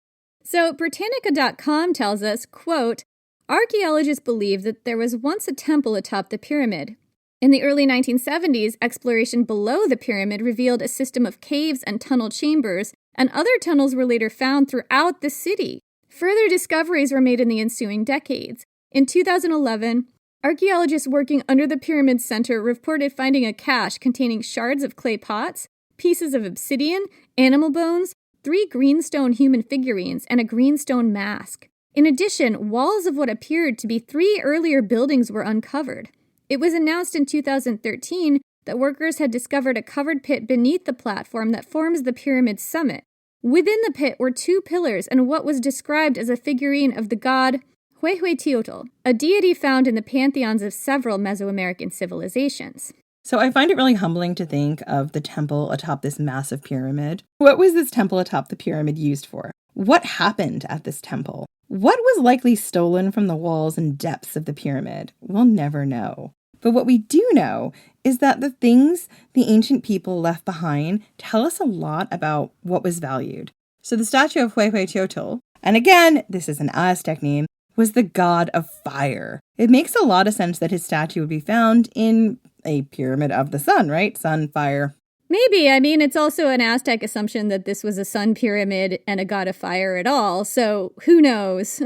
So Britannica.com tells us, quote, archaeologists believe that there was once a temple atop the pyramid. In the early 1970s, exploration below the pyramid revealed a system of caves and tunnel chambers, and other tunnels were later found throughout the city. Further discoveries were made in the ensuing decades. In 2011, archaeologists working under the pyramid center reported finding a cache containing shards of clay pots, pieces of obsidian, animal bones, 3 greenstone human figurines, and a greenstone mask. In addition, walls of what appeared to be 3 earlier buildings were uncovered. It was announced in 2013 that workers had discovered a covered pit beneath the platform that forms the pyramid's summit. Within the pit were 2 pillars and what was described as a figurine of the god Teotihuacan, a deity found in the pantheons of several Mesoamerican civilizations. So I find it really humbling to think of the temple atop this massive pyramid. What was this temple atop the pyramid used for? What happened at this temple? What was likely stolen from the walls and depths of the pyramid? We'll never know. But what we do know is that the things the ancient people left behind tell us a lot about what was valued. So the statue of Teotihuacan, and again, this is an Aztec name, was the god of fire. It makes a lot of sense that his statue would be found in a pyramid of the sun, right? Sun, fire. Maybe. I mean, it's also an Aztec assumption that this was a sun pyramid and a god of fire at all, so who knows?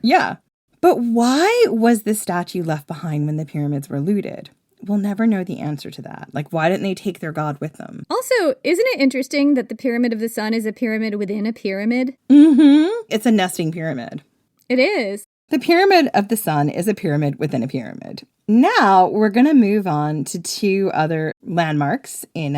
Yeah. But why was this statue left behind when the pyramids were looted? We'll never know the answer to that. Like, why didn't they take their god with them? Also, isn't it interesting that the Pyramid of the Sun is a pyramid within a pyramid? Mm-hmm. It's a nesting pyramid. It is. The Pyramid of the Sun is a pyramid within a pyramid. Now, we're going to move on to 2 other landmarks in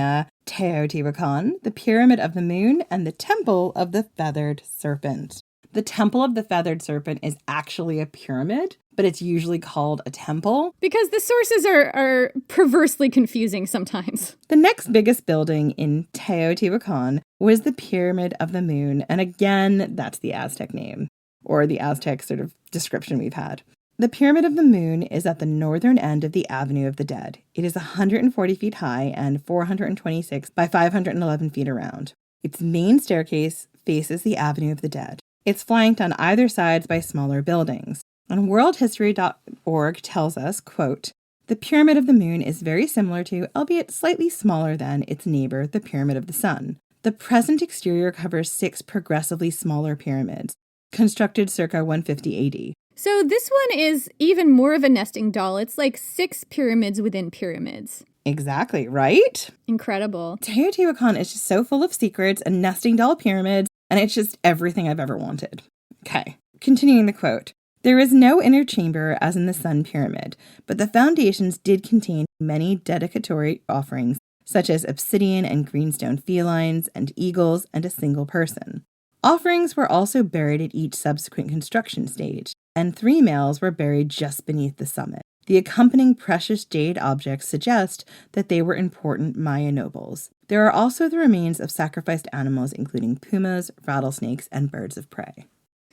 Teotihuacan, the Pyramid of the Moon and the Temple of the Feathered Serpent. The Temple of the Feathered Serpent is actually a pyramid, but it's usually called a temple. Because the sources are perversely confusing sometimes. The next biggest building in Teotihuacan was the Pyramid of the Moon, and again, that's the Aztec name, or the Aztec sort of description we've had. The Pyramid of the Moon is at the northern end of the Avenue of the Dead. It is 140 feet high and 426 by 511 feet around. Its main staircase faces the Avenue of the Dead. It's flanked on either sides by smaller buildings. And worldhistory.org tells us, quote, the Pyramid of the Moon is very similar to, albeit slightly smaller than, its neighbor, the Pyramid of the Sun. The present exterior covers 6 progressively smaller pyramids, constructed circa 150 AD. So this one is even more of a nesting doll. It's like 6 pyramids within pyramids. Exactly, right? Incredible. Teotihuacan is just so full of secrets and nesting doll pyramids, and it's just everything I've ever wanted. Okay, continuing the quote. There is no inner chamber as in the Sun Pyramid, but the foundations did contain many dedicatory offerings, such as obsidian and greenstone felines and eagles and a single person. Offerings were also buried at each subsequent construction stage, and 3 males were buried just beneath the summit. The accompanying precious jade objects suggest that they were important Maya nobles. There are also the remains of sacrificed animals, including pumas, rattlesnakes, and birds of prey.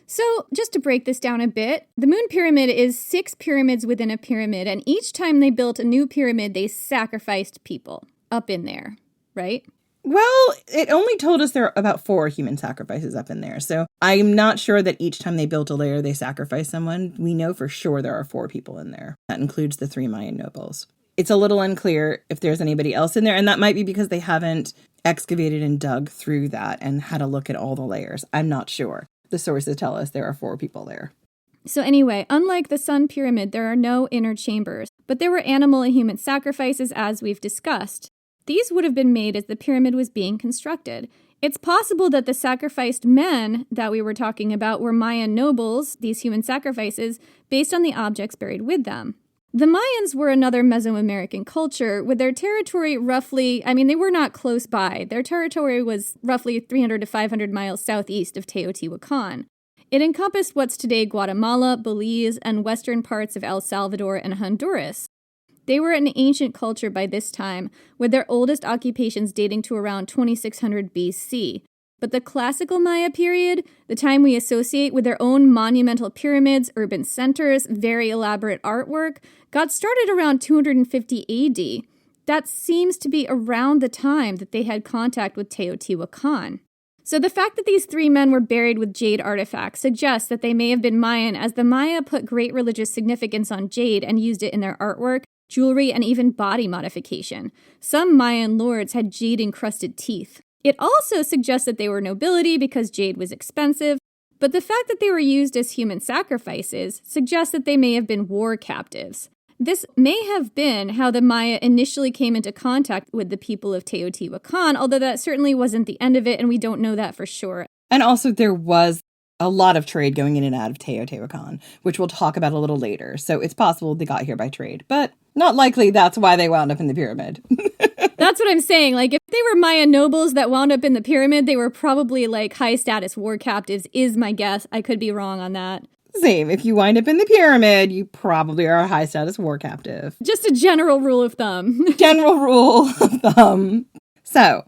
So, just to break this down a bit, the Moon Pyramid is 6 pyramids within a pyramid, and each time they built a new pyramid, they sacrificed people up in there, right? Well, it only told us there are about 4 human sacrifices up in there, so I'm not sure that each time they built a layer, they sacrificed someone. We know for sure there are 4 people in there. That includes the 3 Mayan nobles. It's a little unclear if there's anybody else in there, and that might be because they haven't excavated and dug through that and had a look at all the layers. I'm not sure. The sources tell us there are 4 people there. So anyway, unlike the Sun Pyramid, there are no inner chambers, but there were animal and human sacrifices as we've discussed. These would have been made as the pyramid was being constructed. It's possible that the sacrificed men that we were talking about were Mayan nobles, these human sacrifices, based on the objects buried with them. The Mayans were another Mesoamerican culture, with their territory they were not close by. Their territory was roughly 300 to 500 miles southeast of Teotihuacan. It encompassed what's today Guatemala, Belize, and western parts of El Salvador and Honduras. They were an ancient culture by this time, with their oldest occupations dating to around 2600 BC. But the classical Maya period, the time we associate with their own monumental pyramids, urban centers, very elaborate artwork, got started around 250 AD. That seems to be around the time that they had contact with Teotihuacan. So the fact that these 3 men were buried with jade artifacts suggests that they may have been Mayan, as the Maya put great religious significance on jade and used it in their artwork, jewelry, and even body modification. Some Mayan lords had jade-encrusted teeth. It also suggests that they were nobility because jade was expensive, but the fact that they were used as human sacrifices suggests that they may have been war captives. This may have been how the Maya initially came into contact with the people of Teotihuacan, although that certainly wasn't the end of it, and we don't know that for sure. And also there was a lot of trade going in and out of Teotihuacan, which we'll talk about a little later. So it's possible they got here by trade, but not likely that's why they wound up in the pyramid. That's what I'm saying. Like, if they were Maya nobles that wound up in the pyramid, they were probably like high-status war captives, is my guess. I could be wrong on that. Same. If you wind up in the pyramid, you probably are a high-status war captive. Just a general rule of thumb. General rule of thumb. So,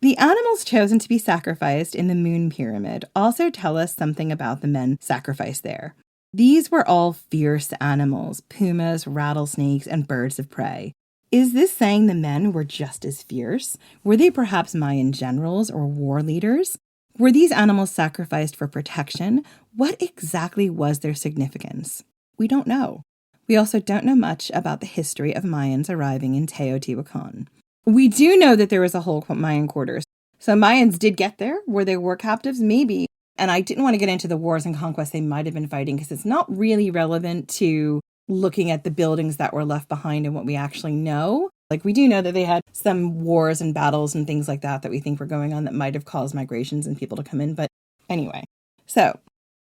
the animals chosen to be sacrificed in the Moon Pyramid also tell us something about the men sacrificed there. These were all fierce animals, pumas, rattlesnakes, and birds of prey. Is this saying the men were just as fierce? Were they perhaps Mayan generals or war leaders? Were these animals sacrificed for protection? What exactly was their significance? We don't know. We also don't know much about the history of Mayans arriving in Teotihuacan. We do know that there was a whole Mayan quarter. So Mayans did get there. Were they war captives? Maybe. And I didn't want to get into the wars and conquests they might have been fighting because it's not really relevant to looking at the buildings that were left behind and what we actually know. Like, we do know that they had some wars and battles and things like that we think were going on that might have caused migrations and people to come in. But anyway, so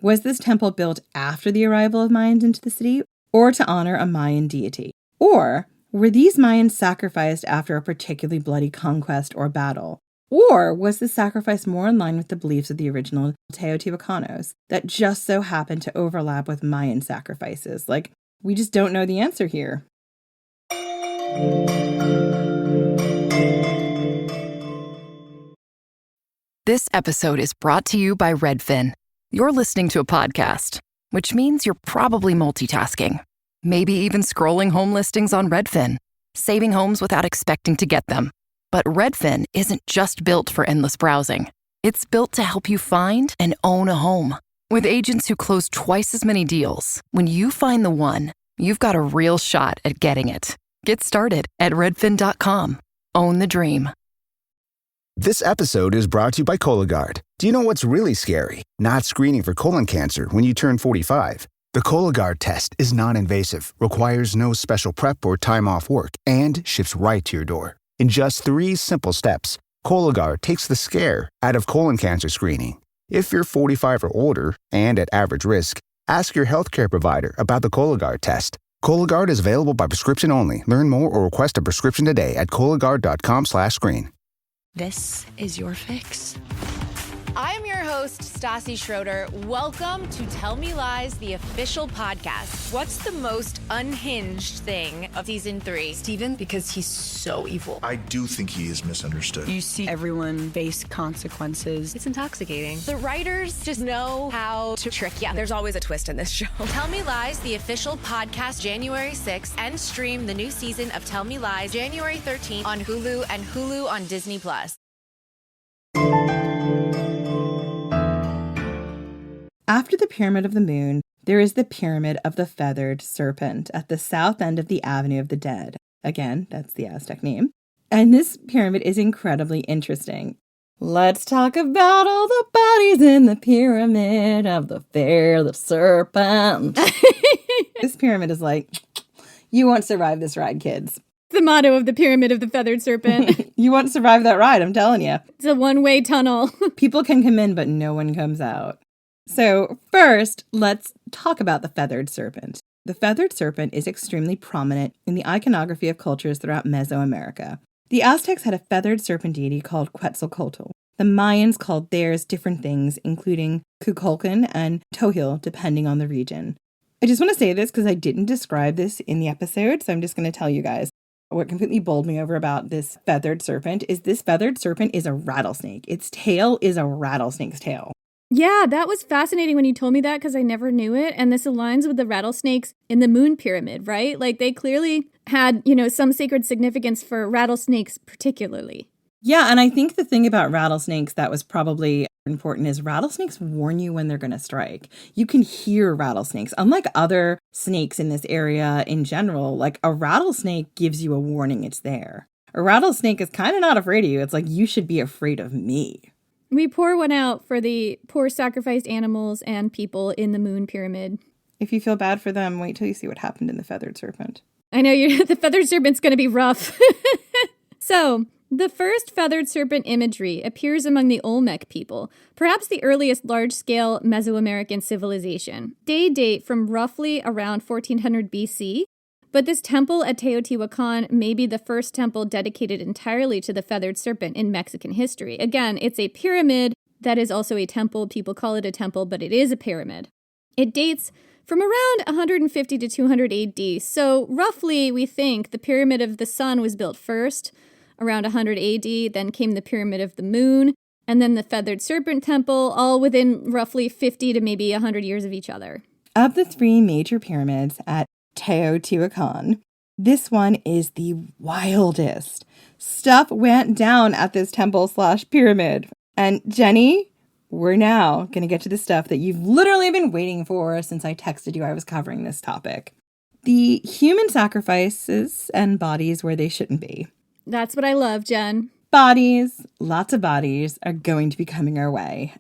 was this temple built after the arrival of Mayans into the city or to honor a Mayan deity? Or were these Mayans sacrificed after a particularly bloody conquest or battle? Or was the sacrifice more in line with the beliefs of the original Teotihuacanos that just so happened to overlap with Mayan sacrifices? Like, we just don't know the answer here. This episode is brought to you by Redfin. You're listening to a podcast, which means you're probably multitasking. Maybe even scrolling home listings on Redfin, saving homes without expecting to get them. But Redfin isn't just built for endless browsing. It's built to help you find and own a home. With agents who close twice as many deals, when you find the one, you've got a real shot at getting it. Get started at redfin.com. Own the dream. This episode is brought to you by Cologuard. Do you know what's really scary? Not screening for colon cancer when you turn 45. The Cologuard test is non-invasive, requires no special prep or time off work, and ships right to your door. In just 3 simple steps, Cologuard takes the scare out of colon cancer screening. If you're 45 or older and at average risk, Ask your healthcare provider about the Cologuard test. Cologuard is available by prescription only. Learn more or request a prescription today at Cologuard.com/screen. This is your fix. I'm your host, Stassi Schroeder. Welcome to Tell Me Lies, the official podcast. What's the most unhinged thing of season 3? Steven, because he's so evil. I do think he is misunderstood. You see everyone face consequences. It's intoxicating. The writers just know how to trick you. There's always a twist in this show. Tell Me Lies, the official podcast, January 6th, and stream the new season of Tell Me Lies January 13th on Hulu and Hulu on Disney+. After the Pyramid of the Moon, there is the Pyramid of the Feathered Serpent at the south end of the Avenue of the Dead. Again, that's the Aztec name. And this pyramid is incredibly interesting. Let's talk about all the bodies in the Pyramid of the Feathered Serpent. This pyramid is like, you won't survive this ride, kids. The motto of the Pyramid of the Feathered Serpent. You won't survive that ride, I'm telling you. It's a one-way tunnel. People can come in, but no one comes out. So first, let's talk about the feathered serpent. The feathered serpent is extremely prominent in the iconography of cultures throughout Mesoamerica. The Aztecs had a feathered serpent deity called Quetzalcoatl. The Mayans called theirs different things, including Kukulkan and Tohil, depending on the region. I just want to say this because I didn't describe this in the episode, so I'm just going to tell you guys. What completely bowled me over about this feathered serpent is this feathered serpent is a rattlesnake. Its tail is a rattlesnake's tail. Yeah, that was fascinating when you told me that because I never knew it. And this aligns with the rattlesnakes in the Moon Pyramid, right? Like they clearly had, some sacred significance for rattlesnakes particularly. Yeah, and I think the thing about rattlesnakes that was probably important is rattlesnakes warn you when they're going to strike. You can hear rattlesnakes. Unlike other snakes in this area in general, like a rattlesnake gives you a warning it's there. A rattlesnake is kind of not afraid of you. It's like, you should be afraid of me. We pour one out for the poor sacrificed animals and people in the Moon Pyramid. If you feel bad for them, wait till you see what happened in the feathered serpent. I know the feathered serpent's going to be rough. So, the first feathered serpent imagery appears among the Olmec people, perhaps the earliest large-scale Mesoamerican civilization. They date from roughly around 1400 BC, but this temple at Teotihuacan may be the first temple dedicated entirely to the feathered serpent in Mexican history. Again, it's a pyramid that is also a temple. People call it a temple, but it is a pyramid. It dates from around 150 to 200 AD. So roughly, we think the Pyramid of the Sun was built first, around 100 AD. Then came the Pyramid of the Moon, and then the feathered serpent temple, all within roughly 50 to maybe 100 years of each other. Of the three major pyramids at Teotihuacan, this one is the wildest. Stuff went down at this temple/pyramid. And Jenny, we're now going to get to the stuff that you've literally been waiting for since I texted you I was covering this topic. The human sacrifices and bodies where they shouldn't be. That's what I love, Jen. Bodies, lots of bodies are going to be coming our way.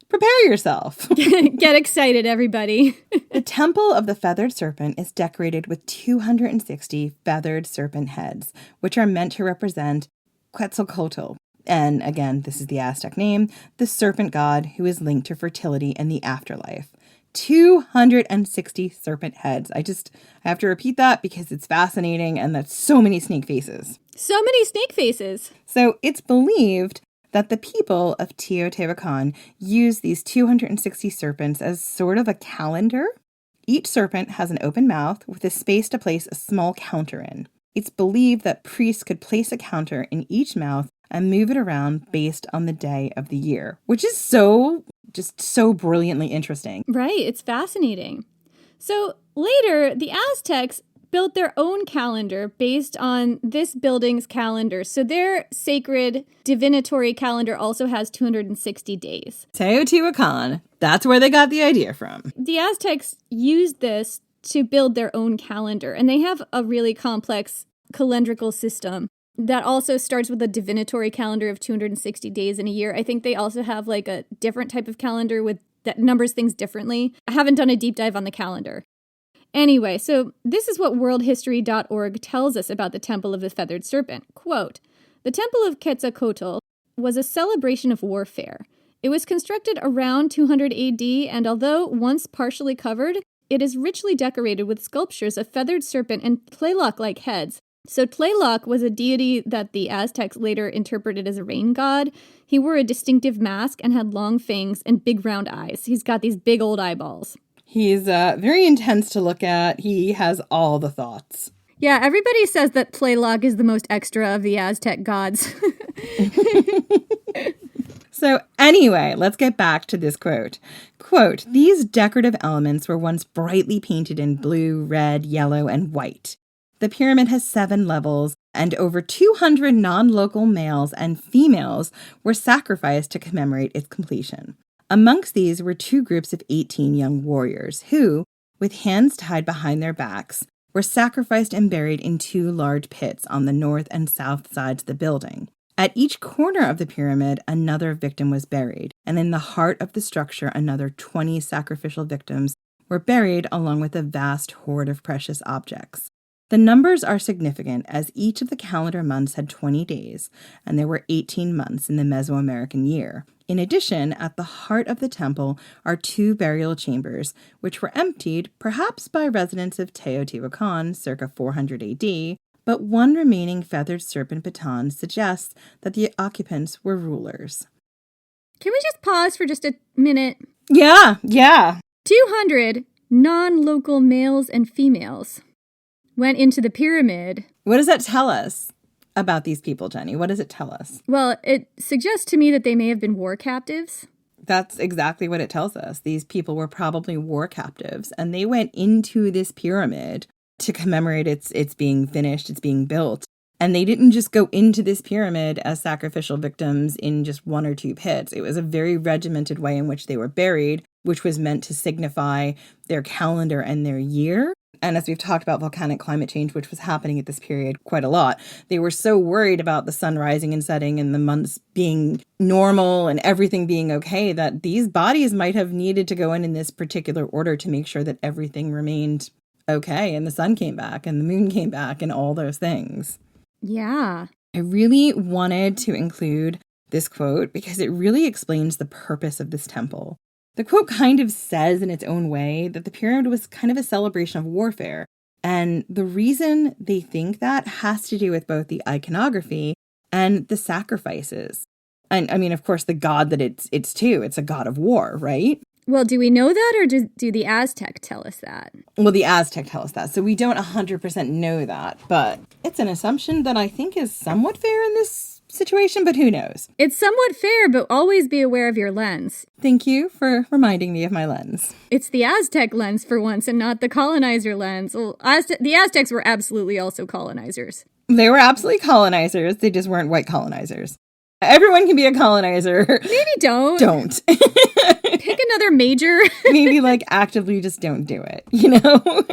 Prepare yourself. Get excited, everybody. The Temple of the Feathered Serpent is decorated with 260 feathered serpent heads, which are meant to represent Quetzalcoatl. And again, this is the Aztec name, the serpent god who is linked to fertility and the afterlife. 260 serpent heads. I have to repeat that because it's fascinating and that's so many snake faces. So many snake faces. So it's believed that the people of Teotihuacan use these 260 serpents as sort of a calendar. Each serpent has an open mouth with a space to place a small counter in. It's believed that priests could place a counter in each mouth and move it around based on the day of the year, which is so brilliantly interesting. Right, it's fascinating. So later, the Aztecs built their own calendar based on this building's calendar. So their sacred divinatory calendar also has 260 days. Teotihuacan, that's where they got the idea from. The Aztecs used this to build their own calendar, and they have a really complex calendrical system that also starts with a divinatory calendar of 260 days in a year. I think they also have like a different type of calendar that numbers things differently. I haven't done a deep dive on the calendar. Anyway, so this is what worldhistory.org tells us about the Temple of the Feathered Serpent. Quote, "The Temple of Quetzalcoatl was a celebration of warfare. It was constructed around 200 AD, and although once partially covered, it is richly decorated with sculptures of feathered serpent and Tlaloc-like heads. So Tlaloc was a deity that the Aztecs later interpreted as a rain god. He wore a distinctive mask and had long fangs and big round eyes. He's got these big old eyeballs. He's very intense to look at. He has all the thoughts. Yeah, everybody says that Tlaloc is the most extra of the Aztec gods. So anyway, let's get back to this quote. Quote, "These decorative elements were once brightly painted in blue, red, yellow, and white. The pyramid has 7 levels, and over 200 non-local males and females were sacrificed to commemorate its completion. Amongst these were 2 groups of 18 young warriors who, with hands tied behind their backs, were sacrificed and buried in 2 large pits on the north and south sides of the building. At each corner of the pyramid, another victim was buried, and in the heart of the structure, another 20 sacrificial victims were buried along with a vast hoard of precious objects. The numbers are significant as each of the calendar months had 20 days, and there were 18 months in the Mesoamerican year. In addition, at the heart of the temple are 2 burial chambers, which were emptied, perhaps by residents of Teotihuacan circa 400 AD, but one remaining feathered serpent baton suggests that the occupants were rulers." Can we just pause for just a minute? Yeah. 200 non-local males and females went into the pyramid. What does that tell us about these people, Jenny? What does it tell us? Well, it suggests to me that they may have been war captives. That's exactly what it tells us. These people were probably war captives, and they went into this pyramid to commemorate it's being finished, it's being built. And they didn't just go into this pyramid as sacrificial victims in just 1 or 2 pits. It was a very regimented way in which they were buried, which was meant to signify their calendar and their year. And as we've talked about volcanic climate change, which was happening at this period quite a lot, they were so worried about the sun rising and setting and the months being normal and everything being okay that these bodies might have needed to go in this particular order to make sure that everything remained okay and the sun came back and the moon came back and all those things. Yeah. I really wanted to include this quote because it really explains the purpose of this temple. The quote kind of says in its own way that the pyramid was kind of a celebration of warfare. And the reason they think that has to do with both the iconography and the sacrifices. And I mean, of course, the god that it's to, it's a god of war, right? Well, do we know that, or do the Aztec tell us that? Well, the Aztec tell us that, so we don't 100% know that, but it's an assumption that I think is somewhat fair in this situation, but who knows? It's somewhat fair, but always be aware of your lens. Thank you for reminding me of my lens. It's the Aztec lens for once, and not the colonizer lens. Well, the Aztecs were absolutely also colonizers. They were absolutely colonizers, they just weren't white colonizers. Everyone can be a colonizer. Maybe don't. Don't. Pick another major. Maybe actively just don't do it, you know?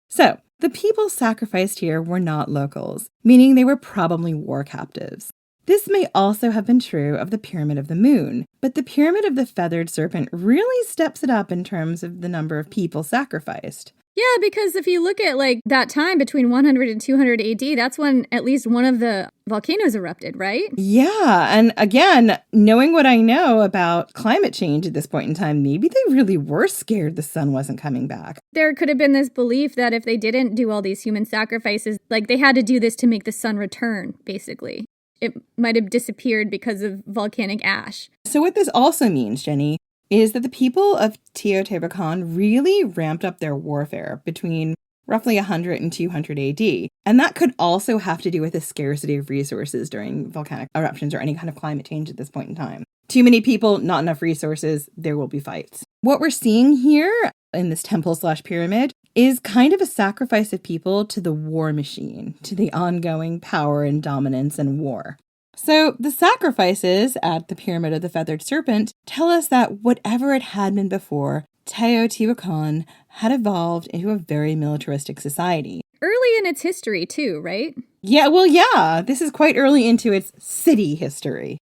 So, the people sacrificed here were not locals, meaning they were probably war captives. This may also have been true of the Pyramid of the Moon, but the Pyramid of the Feathered Serpent really steps it up in terms of the number of people sacrificed. Yeah, because if you look at that time between 100 and 200 AD, that's when at least one of the volcanoes erupted, right? Yeah, and again, knowing what I know about climate change at this point in time, maybe they really were scared the sun wasn't coming back. There could have been this belief that if they didn't do all these human sacrifices, they had to do this to make the sun return, basically. It might have disappeared because of volcanic ash. So what this also means, Jenny, is that the people of Teotihuacan really ramped up their warfare between roughly 100 and 200 AD. And that could also have to do with the scarcity of resources during volcanic eruptions or any kind of climate change at this point in time. Too many people, not enough resources, there will be fights. What we're seeing here in this temple/pyramid is kind of a sacrifice of people to the war machine, to the ongoing power and dominance and war. So the sacrifices at the Pyramid of the Feathered Serpent tell us that whatever it had been before, Teotihuacan had evolved into a very militaristic society. Early in its history, too, right? Yeah. This is quite early into its city history.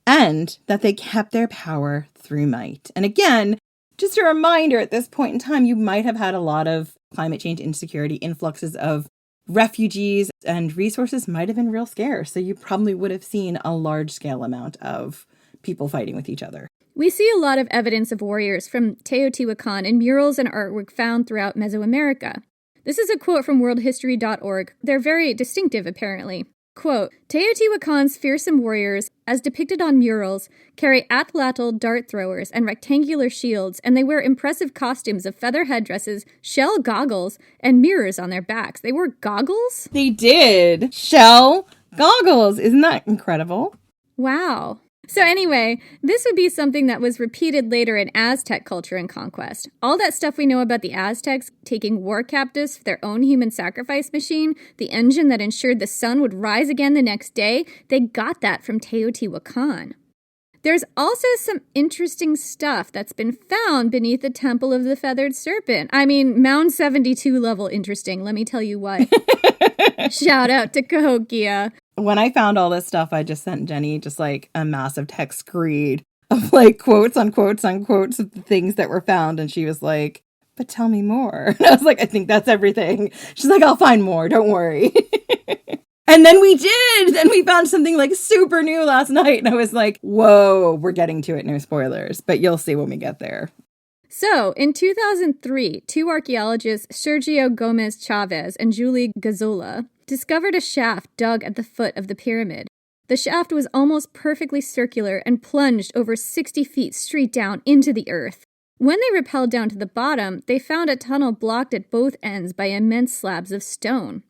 And that they kept their power through might. And again, just a reminder at this point in time, you might have had a lot of climate change insecurity, influxes of refugees, and resources might have been real scarce. So you probably would have seen a large scale amount of people fighting with each other. We see a lot of evidence of warriors from Teotihuacan in murals and artwork found throughout Mesoamerica. This is a quote from worldhistory.org. They're very distinctive, apparently. Quote, Teotihuacan's fearsome warriors, as depicted on murals, carry atlatl dart throwers and rectangular shields, and they wear impressive costumes of feather headdresses, shell goggles, and mirrors on their backs. They wore goggles? They did. Shell goggles. Isn't that incredible? Wow. So anyway, this would be something that was repeated later in Aztec culture and conquest. All that stuff we know about the Aztecs taking war captives for their own human sacrifice machine, the engine that ensured the sun would rise again the next day, they got that from Teotihuacan. There's also some interesting stuff that's been found beneath the Temple of the Feathered Serpent. I mean, Mound 72 level interesting, let me tell you what. Shout out to Cahokia. When I found all this stuff, I just sent Jenny just like a massive text screed of like quotes on quotes on quotes of the things that were found. And she was like, but tell me more. And I was like, I think that's everything. She's like, I'll find more. Don't worry. And then we did. Then we found something like super new last night. And I was like, whoa, we're getting to it. No spoilers, but you'll see when we get there. So, in 2003, two archaeologists, Sergio Gomez Chavez and Julie Gazzola, discovered a shaft dug at the foot of the pyramid. The shaft was almost perfectly circular and plunged over 60 feet straight down into the earth. When they rappelled down to the bottom, they found a tunnel blocked at both ends by immense slabs of stone.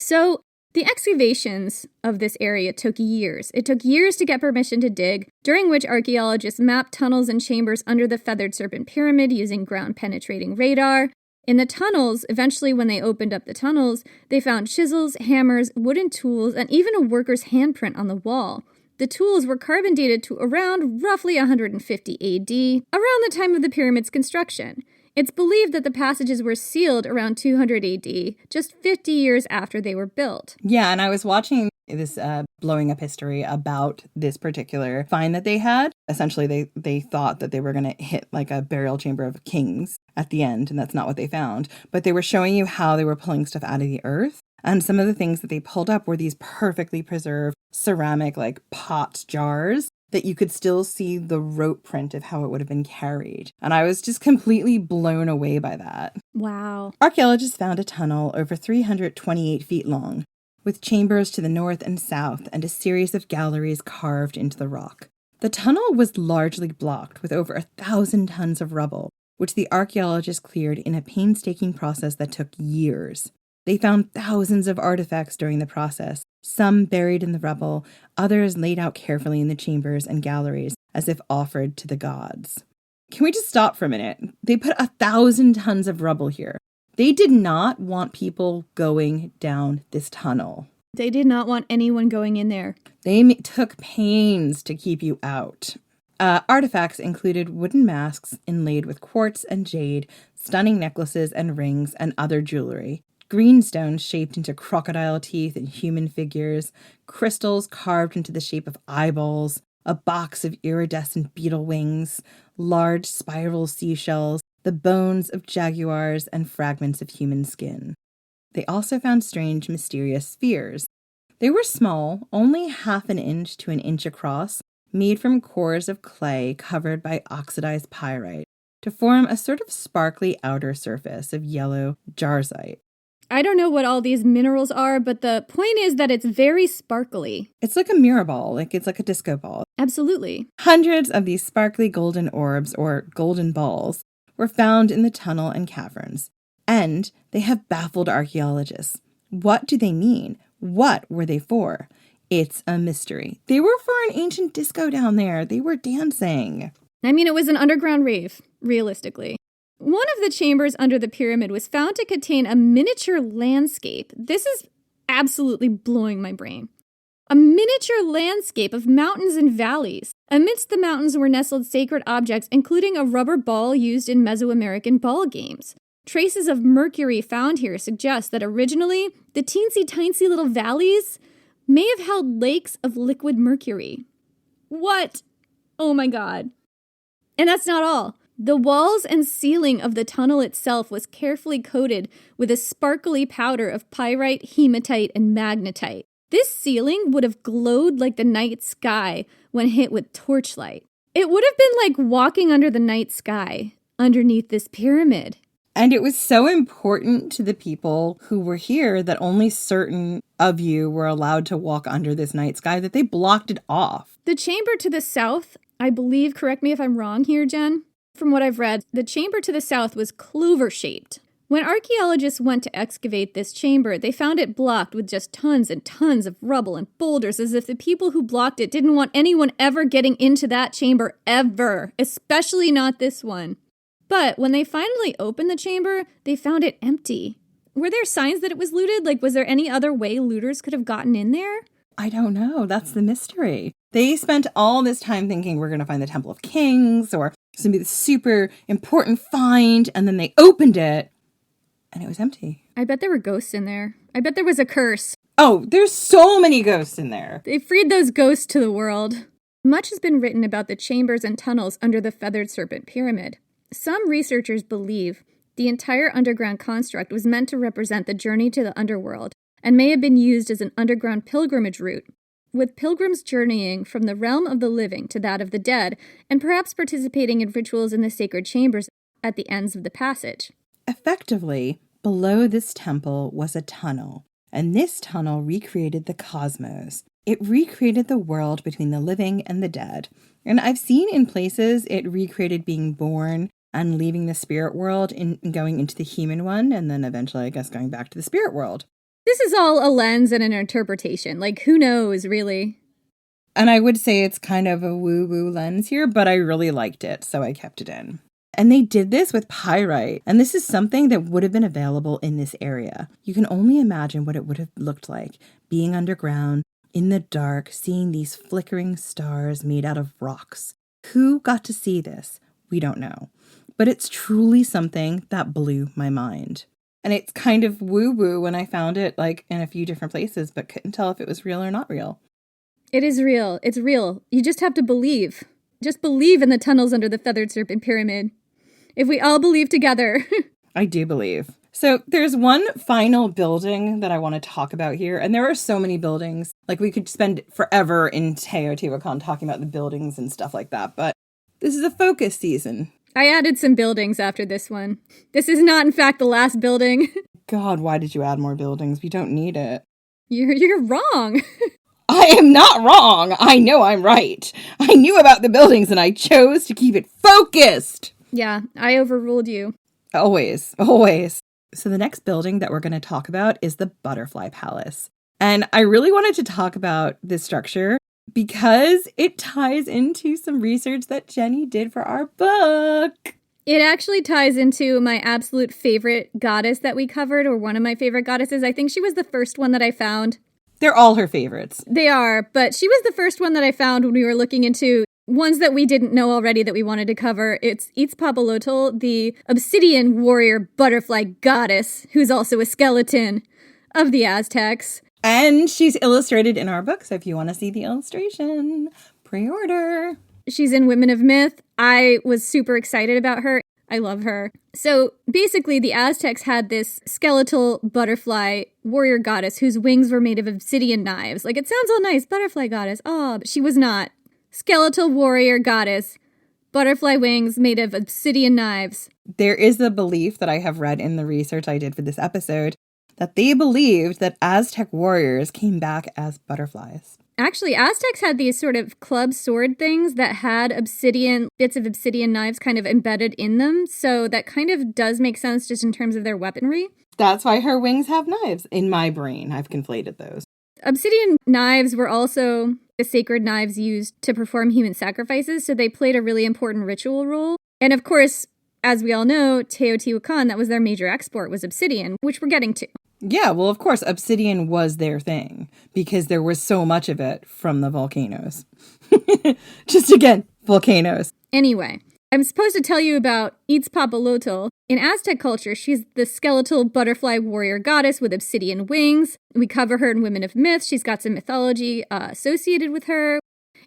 So, the excavations of this area took years. It took years to get permission to dig, during which archaeologists mapped tunnels and chambers under the Feathered Serpent Pyramid using ground-penetrating radar. In the tunnels, eventually when they opened up the tunnels, they found chisels, hammers, wooden tools, and even a worker's handprint on the wall. The tools were carbon dated to around roughly 150 AD, around the time of the pyramid's construction. It's believed that the passages were sealed around 200 AD, just 50 years after they were built. Yeah, and I was watching this blowing up history about this particular find that they had. Essentially, they thought that they were going to hit like a burial chamber of kings at the end, and that's not what they found. But they were showing you how they were pulling stuff out of the earth. And some of the things that they pulled up were these perfectly preserved ceramic like pot jars that you could still see the rope print of how it would have been carried. And I was just completely blown away by that. Wow. Archaeologists found a tunnel over 328 feet long, with chambers to the north and south and a series of galleries carved into the rock. The tunnel was largely blocked with over 1,000 tons of rubble, which the archaeologists cleared in a painstaking process that took years. They found thousands of artifacts during the process, some buried in the rubble, others laid out carefully in the chambers and galleries as if offered to the gods. Can we just stop for a minute? They put 1,000 tons of rubble here. They did not want people going down this tunnel. They did not want anyone going in there. They took pains to keep you out. Artifacts included wooden masks inlaid with quartz and jade, stunning necklaces and rings, and other jewelry. Greenstones shaped into crocodile teeth and human figures, crystals carved into the shape of eyeballs, a box of iridescent beetle wings, large spiral seashells, the bones of jaguars, and fragments of human skin. They also found strange, mysterious spheres. They were small, only 1/2 inch to 1 inch across, made from cores of clay covered by oxidized pyrite to form a sort of sparkly outer surface of yellow jarzite. I don't know what all these minerals are, but the point is that it's very sparkly. It's like a mirror ball, it's like a disco ball. Absolutely. Hundreds of these sparkly golden orbs, or golden balls, were found in the tunnel and caverns, and they have baffled archaeologists. What do they mean? What were they for? It's a mystery. They were for an ancient disco down there. They were dancing. I mean, it was an underground rave, realistically. One of the chambers under the pyramid was found to contain a miniature landscape. This is absolutely blowing my brain. A miniature landscape of mountains and valleys. Amidst the mountains were nestled sacred objects, including a rubber ball used in Mesoamerican ball games. Traces of mercury found here suggest that originally, the teensy-tiny little valleys may have held lakes of liquid mercury. What? Oh my God. And that's not all. The walls and ceiling of the tunnel itself was carefully coated with a sparkly powder of pyrite, hematite, and magnetite. This ceiling would have glowed like the night sky when hit with torchlight. It would have been like walking under the night sky underneath this pyramid. And it was so important to the people who were here that only certain of you were allowed to walk under this night sky that they blocked it off. The chamber to the south, I believe, correct me if I'm wrong here, Jen, from what I've read, the chamber to the south was clover-shaped. When archaeologists went to excavate this chamber, they found it blocked with just tons and tons of rubble and boulders, as if the people who blocked it didn't want anyone ever getting into that chamber ever, especially not this one. But when they finally opened the chamber, they found it empty. Were there signs that it was looted? Like, was there any other way looters could have gotten in there? I don't know. That's the mystery. They spent all this time thinking we're going to find the Temple of Kings or it's going to be this super important find, and then they opened it. And it was empty. I bet there were ghosts in there. I bet there was a curse. Oh, there's so many ghosts in there. They freed those ghosts to the world. Much has been written about the chambers and tunnels under the Feathered Serpent Pyramid. Some researchers believe the entire underground construct was meant to represent the journey to the underworld and may have been used as an underground pilgrimage route, with pilgrims journeying from the realm of the living to that of the dead and perhaps participating in rituals in the sacred chambers at the ends of the passage. Effectively, below this temple was a tunnel, and this tunnel recreated the cosmos. It recreated the world between the living and the dead. And I've seen in places it recreated being born and leaving the spirit world and going into the human one, and then eventually, I guess, going back to the spirit world. This is all a lens and an interpretation. Like, who knows, really? And I would say it's kind of a woo-woo lens here, but I really liked it, so I kept it in. And they did this with pyrite, and this is something that would have been available in this area. You can only imagine what it would have looked like, being underground, in the dark, seeing these flickering stars made out of rocks. Who got to see this? We don't know. But it's truly something that blew my mind. And it's kind of woo-woo when I found it, like, in a few different places, but couldn't tell if it was real or not real. It is real. It's real. You just have to believe. Just believe in the tunnels under the Feathered Serpent Pyramid. If we all believe together. I do believe. So there's one final building that I want to talk about here. And there are so many buildings. Like, we could spend forever in Teotihuacan talking about the buildings and stuff like that. But this is a focus season. I added some buildings after this one. This is not, in fact, the last building. God, why did you add more buildings? We don't need it. You're wrong. I am not wrong. I know I'm right. I knew about the buildings and I chose to keep it focused. Yeah, I overruled you. Always, always. So the next building that we're going to talk about is the Butterfly Palace. And I really wanted to talk about this structure because it ties into some research that Jenny did for our book. It actually ties into my absolute favorite goddess that we covered, or one of my favorite goddesses. I think she was the first one that I found. They're all her favorites. They are, but she was the first one that I found when we were looking into ones that we didn't know already that we wanted to cover. It's Itzpapalotl, the obsidian warrior butterfly goddess, who's also a skeleton of the Aztecs. And she's illustrated in our book, so if you want to see the illustration, pre-order. She's in Women of Myth. I was super excited about her. I love her. So basically, the Aztecs had this skeletal butterfly warrior goddess whose wings were made of obsidian knives. Like, it sounds all nice, butterfly goddess. Oh, but she was not. Skeletal warrior goddess, butterfly wings made of obsidian knives. There is a belief that I have read in the research I did for this episode that they believed that Aztec warriors came back as butterflies. Actually, Aztecs had these sort of club sword things that had bits of obsidian knives kind of embedded in them. So that kind of does make sense just in terms of their weaponry. That's why her wings have knives. In my brain, I've conflated those. Obsidian knives were also the sacred knives used to perform human sacrifices, so they played a really important ritual role. And of course, as we all know, Teotihuacan, that was their major export, was obsidian, which we're getting to. Yeah, well, of course, obsidian was their thing because there was so much of it from the volcanoes. Just again, volcanoes. Anyway, I'm supposed to tell you about Itzpapalotl. In Aztec culture, she's the skeletal butterfly warrior goddess with obsidian wings. We cover her in Women of Myth. She's got some mythology associated with her.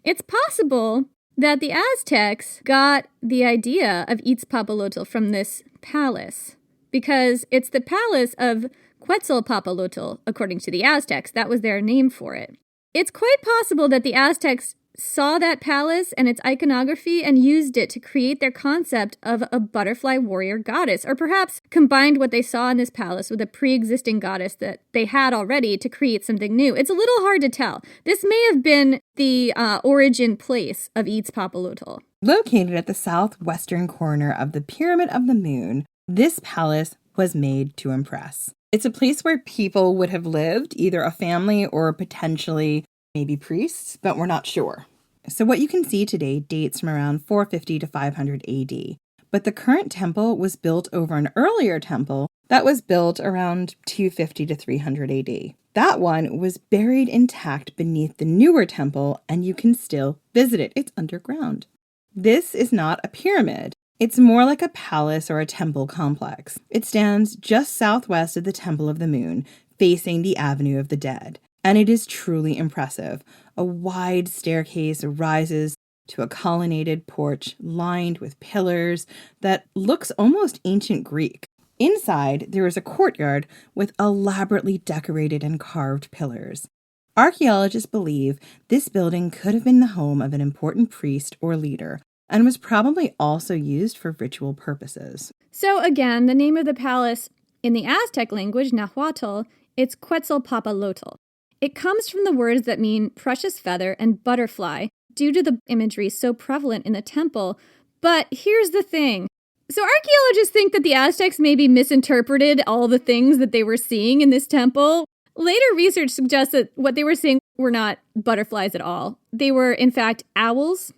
It's possible that the Aztecs got the idea of Itzpapalotl from this palace because it's the palace of Quetzalpapalotl, according to the Aztecs. That was their name for it. It's quite possible that the Aztecs saw that palace and its iconography and used it to create their concept of a butterfly warrior goddess, or perhaps combined what they saw in this palace with a pre-existing goddess that they had already to create something new. It's a little hard to tell. This may have been the origin place of Itzpapalotl. Located at the southwestern corner of the Pyramid of the Moon, this palace was made to impress. It's a place where people would have lived, either a family or potentially maybe priests, but we're not sure. So what you can see today dates from around 450 to 500 AD. But the current temple was built over an earlier temple that was built around 250 to 300 AD. That one was buried intact beneath the newer temple, and you can still visit it. It's underground. This is not a pyramid. It's more like a palace or a temple complex. It stands just southwest of the Temple of the Moon, facing the Avenue of the Dead. And it is truly impressive. A wide staircase rises to a colonnaded porch lined with pillars that looks almost ancient Greek. Inside, there is a courtyard with elaborately decorated and carved pillars. Archaeologists believe this building could have been the home of an important priest or leader, and was probably also used for ritual purposes. So again, the name of the palace in the Aztec language, Nahuatl, it's Quetzalpopalotl. It comes from the words that mean precious feather and butterfly due to the imagery so prevalent in the temple. But here's the thing. So archaeologists think that the Aztecs maybe misinterpreted all the things that they were seeing in this temple. Later research suggests that what they were seeing were not butterflies at all. They were, in fact, owls,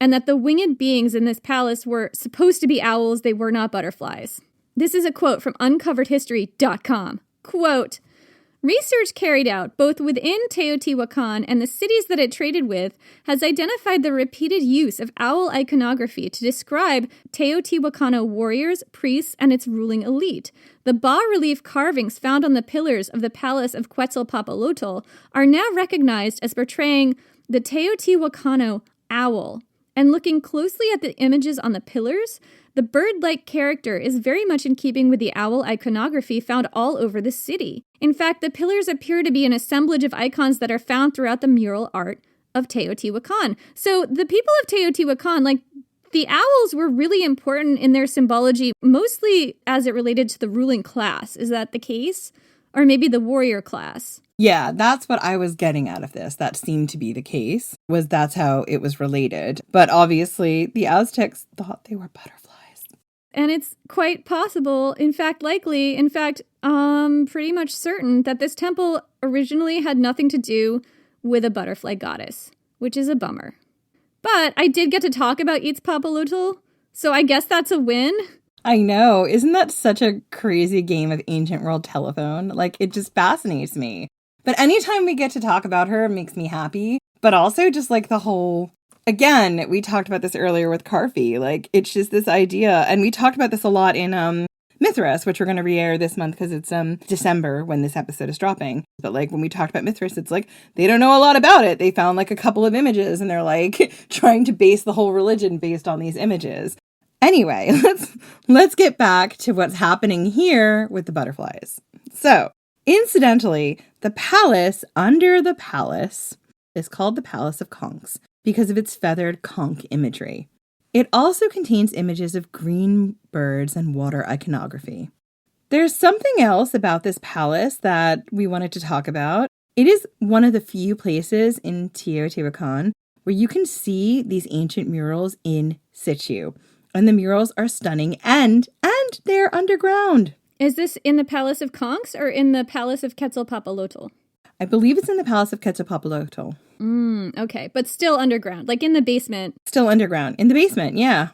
and that the winged beings in this palace were supposed to be owls. They were not butterflies. This is a quote from uncoveredhistory.com. Quote, research carried out both within Teotihuacan and the cities that it traded with has identified the repeated use of owl iconography to describe Teotihuacano warriors, priests, and its ruling elite. The bas-relief carvings found on the pillars of the palace of Quetzalpopalotl are now recognized as portraying the Teotihuacano owl. And looking closely at the images on the pillars, the bird-like character is very much in keeping with the owl iconography found all over the city. In fact, the pillars appear to be an assemblage of icons that are found throughout the mural art of Teotihuacan. So the people of Teotihuacan, like the owls, were really important in their symbology, mostly as it related to the ruling class. Is that the case? Or maybe the warrior class? Yeah, that's what I was getting out of this. That seemed to be the case, that's how it was related. But obviously, the Aztecs thought they were butterflies. And it's quite possible, in fact, likely, pretty much certain that this temple originally had nothing to do with a butterfly goddess, which is a bummer. But I did get to talk about Itzpapalotl, so I guess that's a win. I know. Isn't that such a crazy game of ancient world telephone? Like, it just fascinates me. But anytime we get to talk about her, it makes me happy. But also just like the whole, again, we talked about this earlier with Carfi. Like, it's just this idea. And we talked about this a lot in Mithras, which we're going to re-air this month because it's December when this episode is dropping. But like when we talked about Mithras, it's like they don't know a lot about it. They found like a couple of images and they're like trying to base the whole religion based on these images. Anyway, let's get back to what's happening here with the butterflies. So, incidentally, the palace under the palace is called the Palace of Conchs because of its feathered conch imagery. It also contains images of green birds and water iconography. There's something else about this palace that we wanted to talk about. It is one of the few places in Teotihuacan where you can see these ancient murals in situ. And the murals are stunning and they're underground. Is this in the Palace of Conchs or in the Palace of Quetzalpopalotl? I believe it's in the Palace of Quetzalpopalotl. Okay, but still underground, like in the basement. Still underground, in the basement, yeah.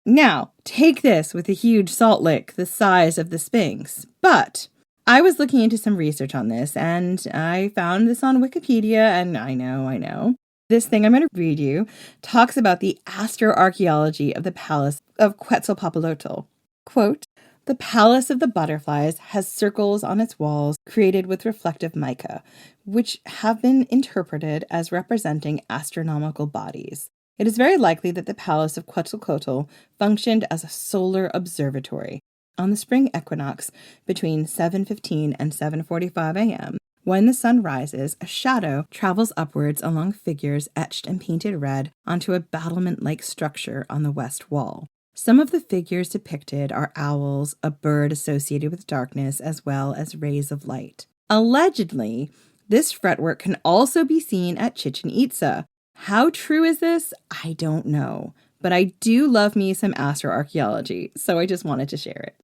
Now, take this with a huge salt lick the size of the Sphinx. But I was looking into some research on this, and I found this on Wikipedia, and I know. This thing I'm going to read you talks about the astroarchaeology of the Palace of Quetzalpopalotl. Quote, the Palace of the Butterflies has circles on its walls created with reflective mica, which have been interpreted as representing astronomical bodies. It is very likely that the Palace of Quetzalcoatl functioned as a solar observatory. On the spring equinox between 7:15 and 7:45 a.m., When the sun rises, a shadow travels upwards along figures etched and painted red onto a battlement-like structure on the west wall. Some of the figures depicted are owls, a bird associated with darkness, as well as rays of light. Allegedly, this fretwork can also be seen at Chichen Itza. How true is this? I don't know. But I do love me some astroarchaeology, so I just wanted to share it.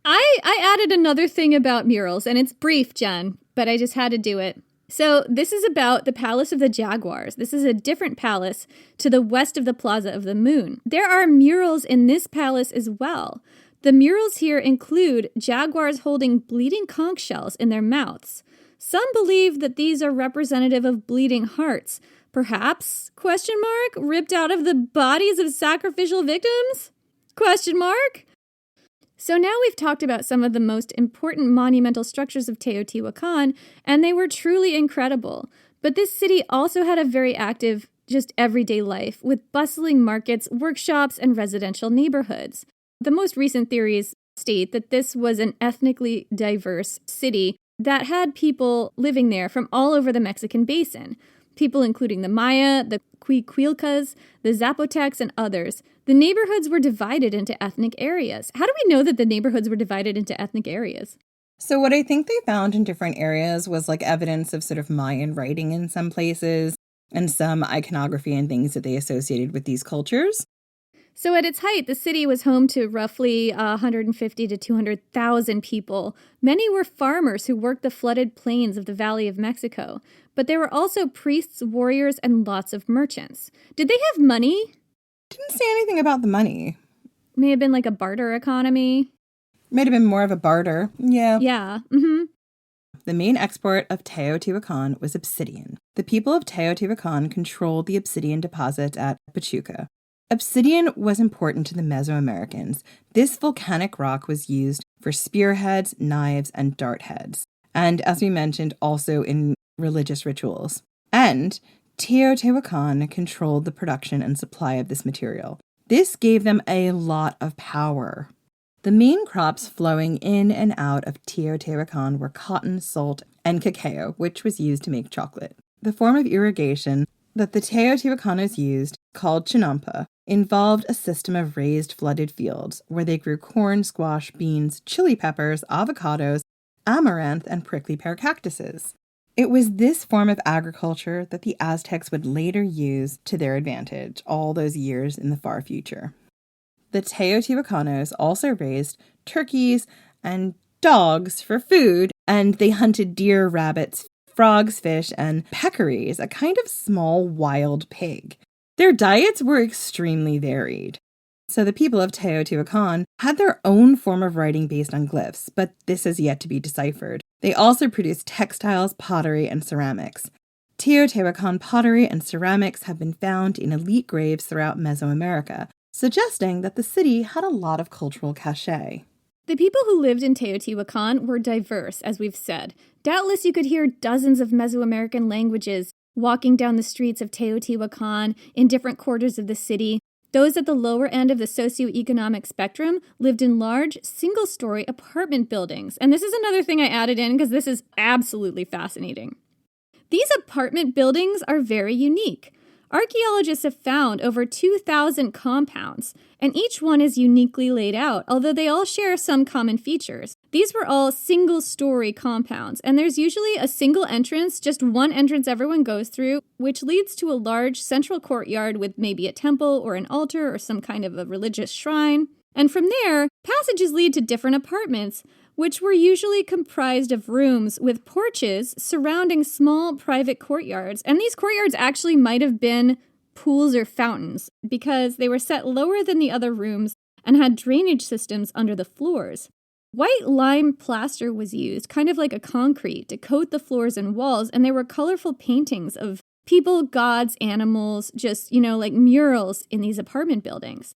I added another thing about murals, and it's brief, Jen, but I just had to do it. So this is about the Palace of the Jaguars. This is a different palace to the west of the Plaza of the Moon. There are murals in this palace as well. The murals here include jaguars holding bleeding conch shells in their mouths. Some believe that these are representative of bleeding hearts. Perhaps, ? Ripped out of the bodies of sacrificial victims? ? So now we've talked about some of the most important monumental structures of Teotihuacan, and they were truly incredible. But this city also had a very active, just everyday life, with bustling markets, workshops, and residential neighborhoods. The most recent theories state that this was an ethnically diverse city that had people living there from all over the Mexican basin. People including the Maya, the Cuicuilcas, the Zapotecs, and others. The neighborhoods were divided into ethnic areas. How do we know that the neighborhoods were divided into ethnic areas? So what I think they found in different areas was like evidence of sort of Mayan writing in some places and some iconography and things that they associated with these cultures. So at its height, the city was home to roughly 150 to 200,000 people. Many were farmers who worked the flooded plains of the Valley of Mexico. But there were also priests, warriors, and lots of merchants. Did they have money? Didn't say anything about the money. May have been like a barter economy. Might have been more of a barter. Yeah. Yeah. Mm-hmm. The main export of Teotihuacan was obsidian. The people of Teotihuacan controlled the obsidian deposit at Pachuca. Obsidian was important to the Mesoamericans. This volcanic rock was used for spearheads, knives, and dart heads. And as we mentioned, also in religious rituals. And Teotihuacan controlled the production and supply of this material. This gave them a lot of power. The main crops flowing in and out of Teotihuacan were cotton, salt, and cacao, which was used to make chocolate. The form of irrigation that the Teotihuacanos used, called chinampa, involved a system of raised flooded fields where they grew corn, squash, beans, chili peppers, avocados, amaranth, and prickly pear cactuses. It was this form of agriculture that the Aztecs would later use to their advantage all those years in the far future. The Teotihuacanos also raised turkeys and dogs for food, and they hunted deer, rabbits, frogs, fish, and peccaries, a kind of small wild pig. Their diets were extremely varied. So the people of Teotihuacan had their own form of writing based on glyphs, but this is yet to be deciphered. They also produced textiles, pottery, and ceramics. Teotihuacan pottery and ceramics have been found in elite graves throughout Mesoamerica, suggesting that the city had a lot of cultural cachet. The people who lived in Teotihuacan were diverse, as we've said. Doubtless you could hear dozens of Mesoamerican languages walking down the streets of Teotihuacan in different quarters of the city. Those at the lower end of the socioeconomic spectrum lived in large, single-story apartment buildings. And this is another thing I added in because this is absolutely fascinating. These apartment buildings are very unique. Archaeologists have found over 2,000 compounds, and each one is uniquely laid out, although they all share some common features. These were all single-story compounds, and there's usually a single entrance, just one entrance everyone goes through, which leads to a large central courtyard with maybe a temple or an altar or some kind of a religious shrine. And from there, passages lead to different apartments, which were usually comprised of rooms with porches surrounding small private courtyards. And these courtyards actually might have been pools or fountains because they were set lower than the other rooms and had drainage systems under the floors. White lime plaster was used, kind of like a concrete, to coat the floors and walls, and there were colorful paintings of people, gods, animals, just, like murals in these apartment buildings.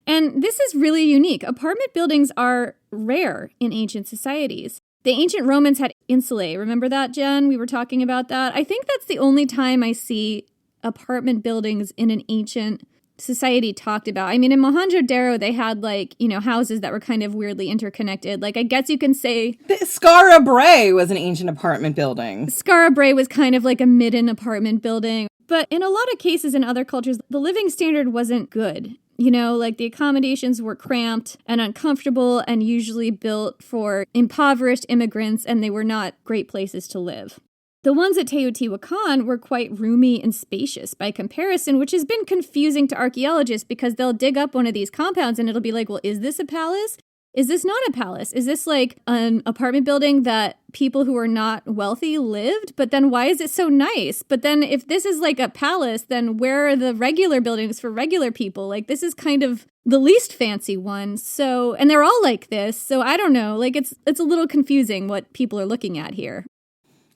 And this is really unique. Apartment buildings are rare in ancient societies. The ancient Romans had insulae. Remember that, Jen? We were talking about that. I think that's the only time I see apartment buildings in an ancient society talked about. I mean, in Mohenjo-Daro, they had like, houses that were kind of weirdly interconnected. Like, I guess you can say Skara Brae was an ancient apartment building. Skara Brae was kind of like a midden apartment building. But in a lot of cases in other cultures, the living standard wasn't good. Like the accommodations were cramped and uncomfortable and usually built for impoverished immigrants, and they were not great places to live. The ones at Teotihuacan were quite roomy and spacious by comparison, which has been confusing to archaeologists because they'll dig up one of these compounds and it'll be like, well, is this a palace? Is this not a palace? Is this like an apartment building that people who are not wealthy lived? But then why is it so nice? But then if this is like a palace, then where are the regular buildings for regular people? Like, this is kind of the least fancy one. So, and they're all like this. So I don't know, like it's a little confusing what people are looking at here.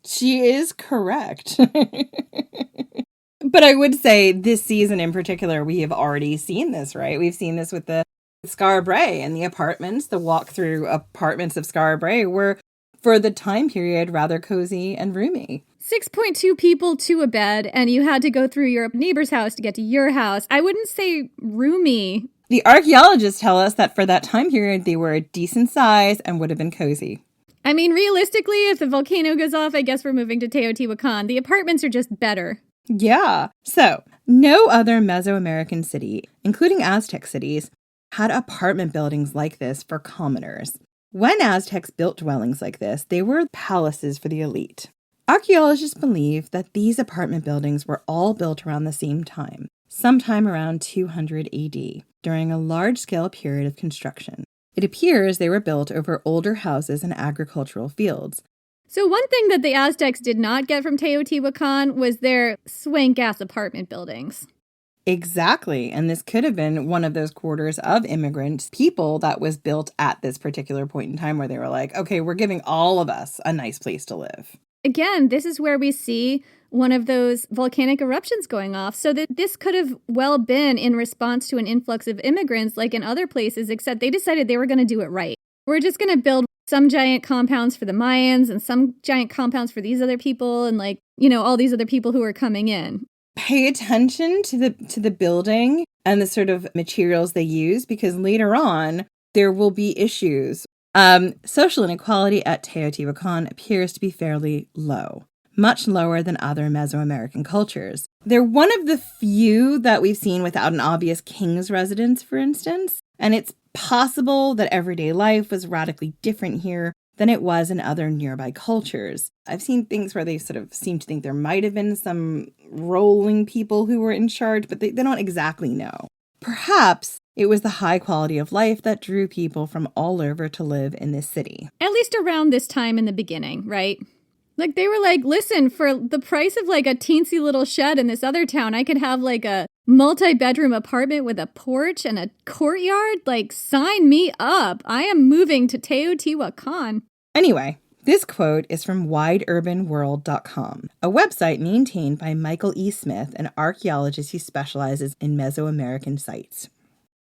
She is correct. But I would say this season in particular, we have already seen this, right? We've seen this with the Skara Brae and the apartments. The walk-through apartments of Skara Brae were, for the time period, rather cozy and roomy. 6.2 people to a bed, and you had to go through your neighbor's house to get to your house. I wouldn't say roomy. The archaeologists tell us that for that time period, they were a decent size and would have been cozy. I mean, realistically, if the volcano goes off, I guess we're moving to Teotihuacan. The apartments are just better. Yeah. So, no other Mesoamerican city, including Aztec cities, had apartment buildings like this for commoners. When Aztecs built dwellings like this, they were palaces for the elite. Archaeologists believe that these apartment buildings were all built around the same time, sometime around 200 AD, during a large-scale period of construction. It appears they were built over older houses and agricultural fields. So one thing that the Aztecs did not get from Teotihuacan was their swank-ass apartment buildings. Exactly, and this could have been one of those quarters of immigrant people that was built at this particular point in time where they were like, okay, we're giving all of us a nice place to live. Again, this is where we see one of those volcanic eruptions going off. So that this could have well been in response to an influx of immigrants like in other places, except they decided they were going to do it right. We're just going to build some giant compounds for the Mayans and some giant compounds for these other people and all these other people who are coming in. Pay attention to the building and the sort of materials they use, because later on there will be issues. Social inequality at Teotihuacan appears to be fairly low, much lower than other Mesoamerican cultures. They're one of the few that we've seen without an obvious king's residence, for instance, and it's possible that everyday life was radically different here than it was in other nearby cultures. I've seen things where they sort of seem to think there might have been some ruling people who were in charge, but they don't exactly know. Perhaps it was the high quality of life that drew people from all over to live in this city. At least around this time in the beginning, right? Like, they were like, listen, for the price of like a teensy little shed in this other town, I could have like a multi-bedroom apartment with a porch and a courtyard. Like, sign me up. I am moving to Teotihuacan. Anyway, this quote is from wideurbanworld.com, a website maintained by Michael E. Smith, an archaeologist who specializes in Mesoamerican sites.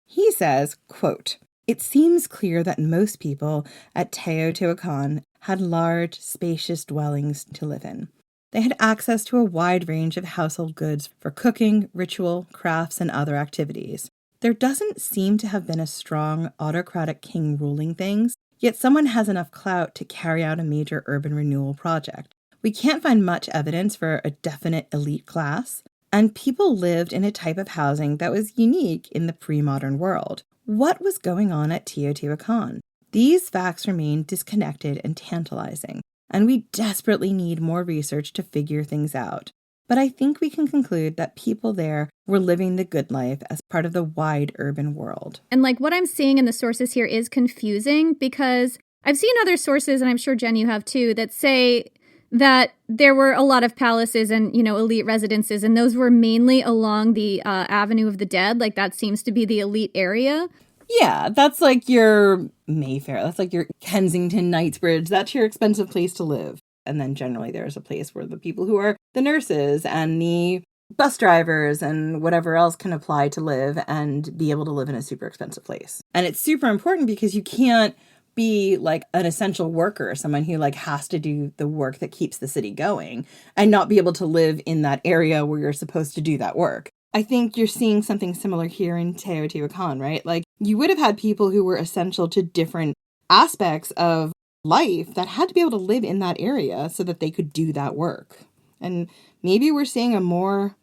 He says, quote, "It seems clear that most people at Teotihuacan had large, spacious dwellings to live in. They had access to a wide range of household goods for cooking, ritual, crafts, and other activities. There doesn't seem to have been a strong autocratic king ruling things, yet someone has enough clout to carry out a major urban renewal project. We can't find much evidence for a definite elite class, and people lived in a type of housing that was unique in the pre-modern world. What was going on at Teotihuacan? These facts remain disconnected and tantalizing, and we desperately need more research to figure things out. But I think we can conclude that people there were living the good life as part of the wide urban world." And like what I'm seeing in the sources here is confusing, because I've seen other sources, and I'm sure, Jen, you have too, that say that there were a lot of palaces and, elite residences, and those were mainly along the Avenue of the Dead. Like, that seems to be the elite area. Yeah, that's like your Mayfair. That's like your Kensington Knightsbridge. That's your expensive place to live. And then generally there's a place where the people who are the nurses and the bus drivers and whatever else can apply to live and be able to live in a super expensive place. And it's super important because you can't be like an essential worker, someone who like has to do the work that keeps the city going and not be able to live in that area where you're supposed to do that work. I think you're seeing something similar here in Teotihuacan, right? Like, you would have had people who were essential to different aspects of life that had to be able to live in that area so that they could do that work. And maybe we're seeing a more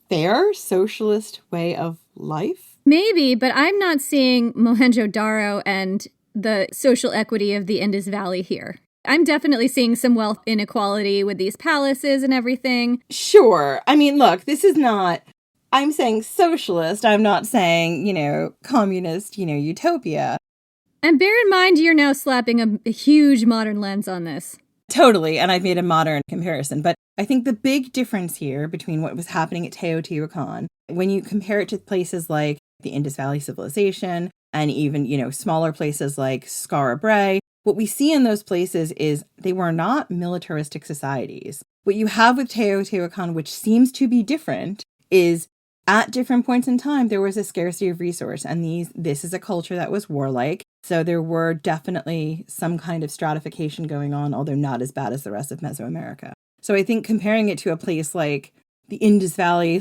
fair socialist way of life. Maybe, but I'm not seeing Mohenjo-Daro and the social equity of the Indus Valley here. I'm definitely seeing some wealth inequality with these palaces and everything. Sure. I mean, look, this is not, I'm saying socialist. I'm not saying, communist, utopia. And bear in mind, you're now slapping a huge modern lens on this. Totally. And I've made a modern comparison. But I think the big difference here between what was happening at Teotihuacan, when you compare it to places like the Indus Valley Civilization and even, smaller places like Skara Brae, what we see in those places is they were not militaristic societies. What you have with Teotihuacan, which seems to be different, is at different points in time, there was a scarcity of resource. And this is a culture that was warlike. So there were definitely some kind of stratification going on, although not as bad as the rest of Mesoamerica. So I think comparing it to a place like the Indus Valley,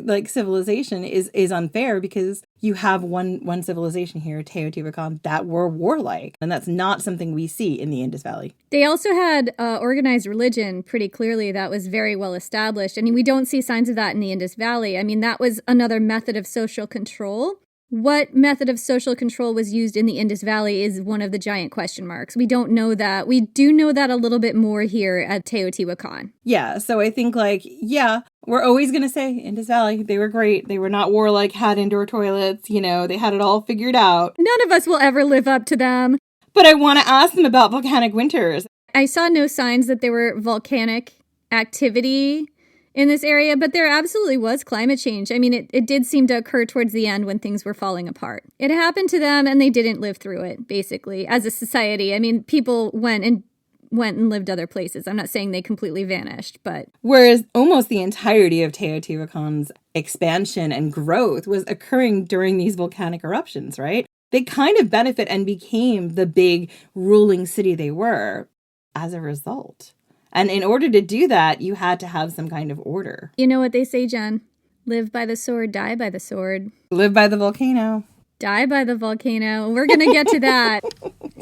like civilization is unfair because you have one civilization here, Teotihuacan, that were warlike. And that's not something we see in the Indus Valley. They also had organized religion pretty clearly that was very well established. I mean, we don't see signs of that in the Indus Valley. I mean, that was another method of social control. What method of social control was used in the Indus Valley is one of the giant question marks. We don't know that. We do know that a little bit more here at Teotihuacan. Yeah, so I think we're always going to say Indus Valley, they were great. They were not warlike, had indoor toilets, they had it all figured out. None of us will ever live up to them. But I want to ask them about volcanic winters. I saw no signs that there were volcanic activity in this area, but there absolutely was climate change. I mean, it did seem to occur towards the end when things were falling apart. It happened to them and they didn't live through it, basically, as a society. I mean, people went and lived other places. I'm not saying they completely vanished, but... Whereas almost the entirety of Teotihuacan's expansion and growth was occurring during these volcanic eruptions, right? They kind of benefit and became the big ruling city they were as a result. And in order to do that, you had to have some kind of order. You know what they say, Jen? Live by the sword, die by the sword. Live by the volcano. Die by the volcano. We're going to get to that.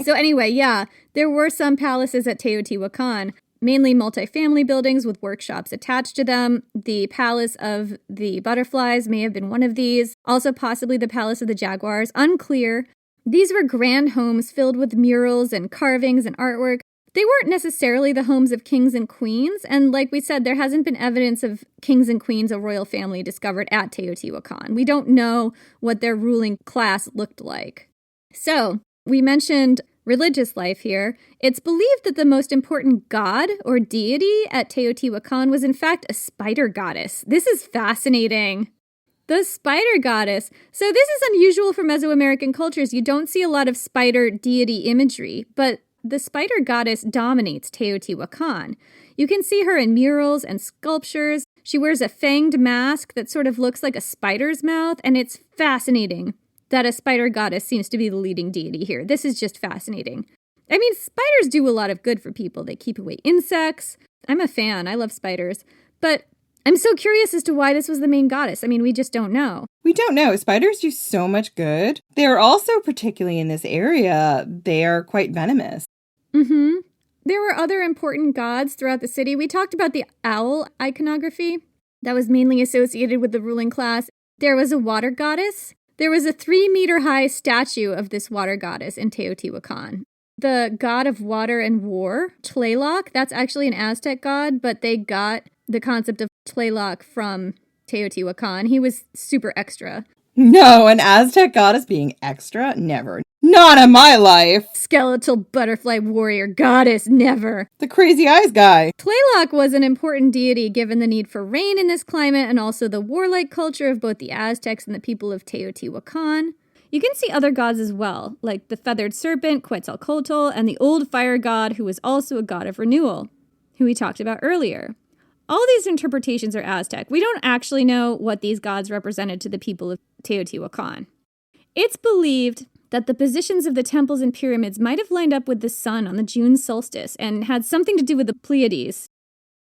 So anyway, yeah, there were some palaces at Teotihuacan, mainly multifamily buildings with workshops attached to them. The Palace of the Butterflies may have been one of these. Also possibly the Palace of the Jaguars. Unclear. These were grand homes filled with murals and carvings and artwork. They weren't necessarily the homes of kings and queens, and like we said, there hasn't been evidence of kings and queens, a royal family, discovered at Teotihuacan. We don't know what their ruling class looked like. So, we mentioned religious life here. It's believed that the most important god or deity at Teotihuacan was in fact a spider goddess. This is fascinating. The spider goddess. So this is unusual for Mesoamerican cultures. You don't see a lot of spider deity imagery, but the spider goddess dominates Teotihuacan. You can see her in murals and sculptures. She wears a fanged mask that sort of looks like a spider's mouth, and it's fascinating that a spider goddess seems to be the leading deity here. This is just fascinating. I mean, spiders do a lot of good for people. They keep away insects. I'm a fan. I love spiders. But I'm so curious as to why this was the main goddess. I mean, we just don't know. We don't know. Spiders do so much good. They're also, particularly in this area, they are quite venomous. Mm-hmm. There were other important gods throughout the city. We talked about the owl iconography that was mainly associated with the ruling class. There was a water goddess. There was a 3-meter-high statue of this water goddess in Teotihuacan. The god of water and war, Tlaloc, that's actually an Aztec god, but they got the concept of Tlaloc from Teotihuacan. He was super extra. No, an Aztec goddess being extra? Never. Not in my life. Skeletal butterfly warrior goddess, never. The crazy eyes guy. Tlaloc was an important deity given the need for rain in this climate and also the warlike culture of both the Aztecs and the people of Teotihuacan. You can see other gods as well, like the feathered serpent, Quetzalcoatl, and the old fire god who was also a god of renewal, who we talked about earlier. All these interpretations are Aztec. We don't actually know what these gods represented to the people of Teotihuacan. It's believed that the positions of the temples and pyramids might have lined up with the sun on the June solstice and had something to do with the Pleiades.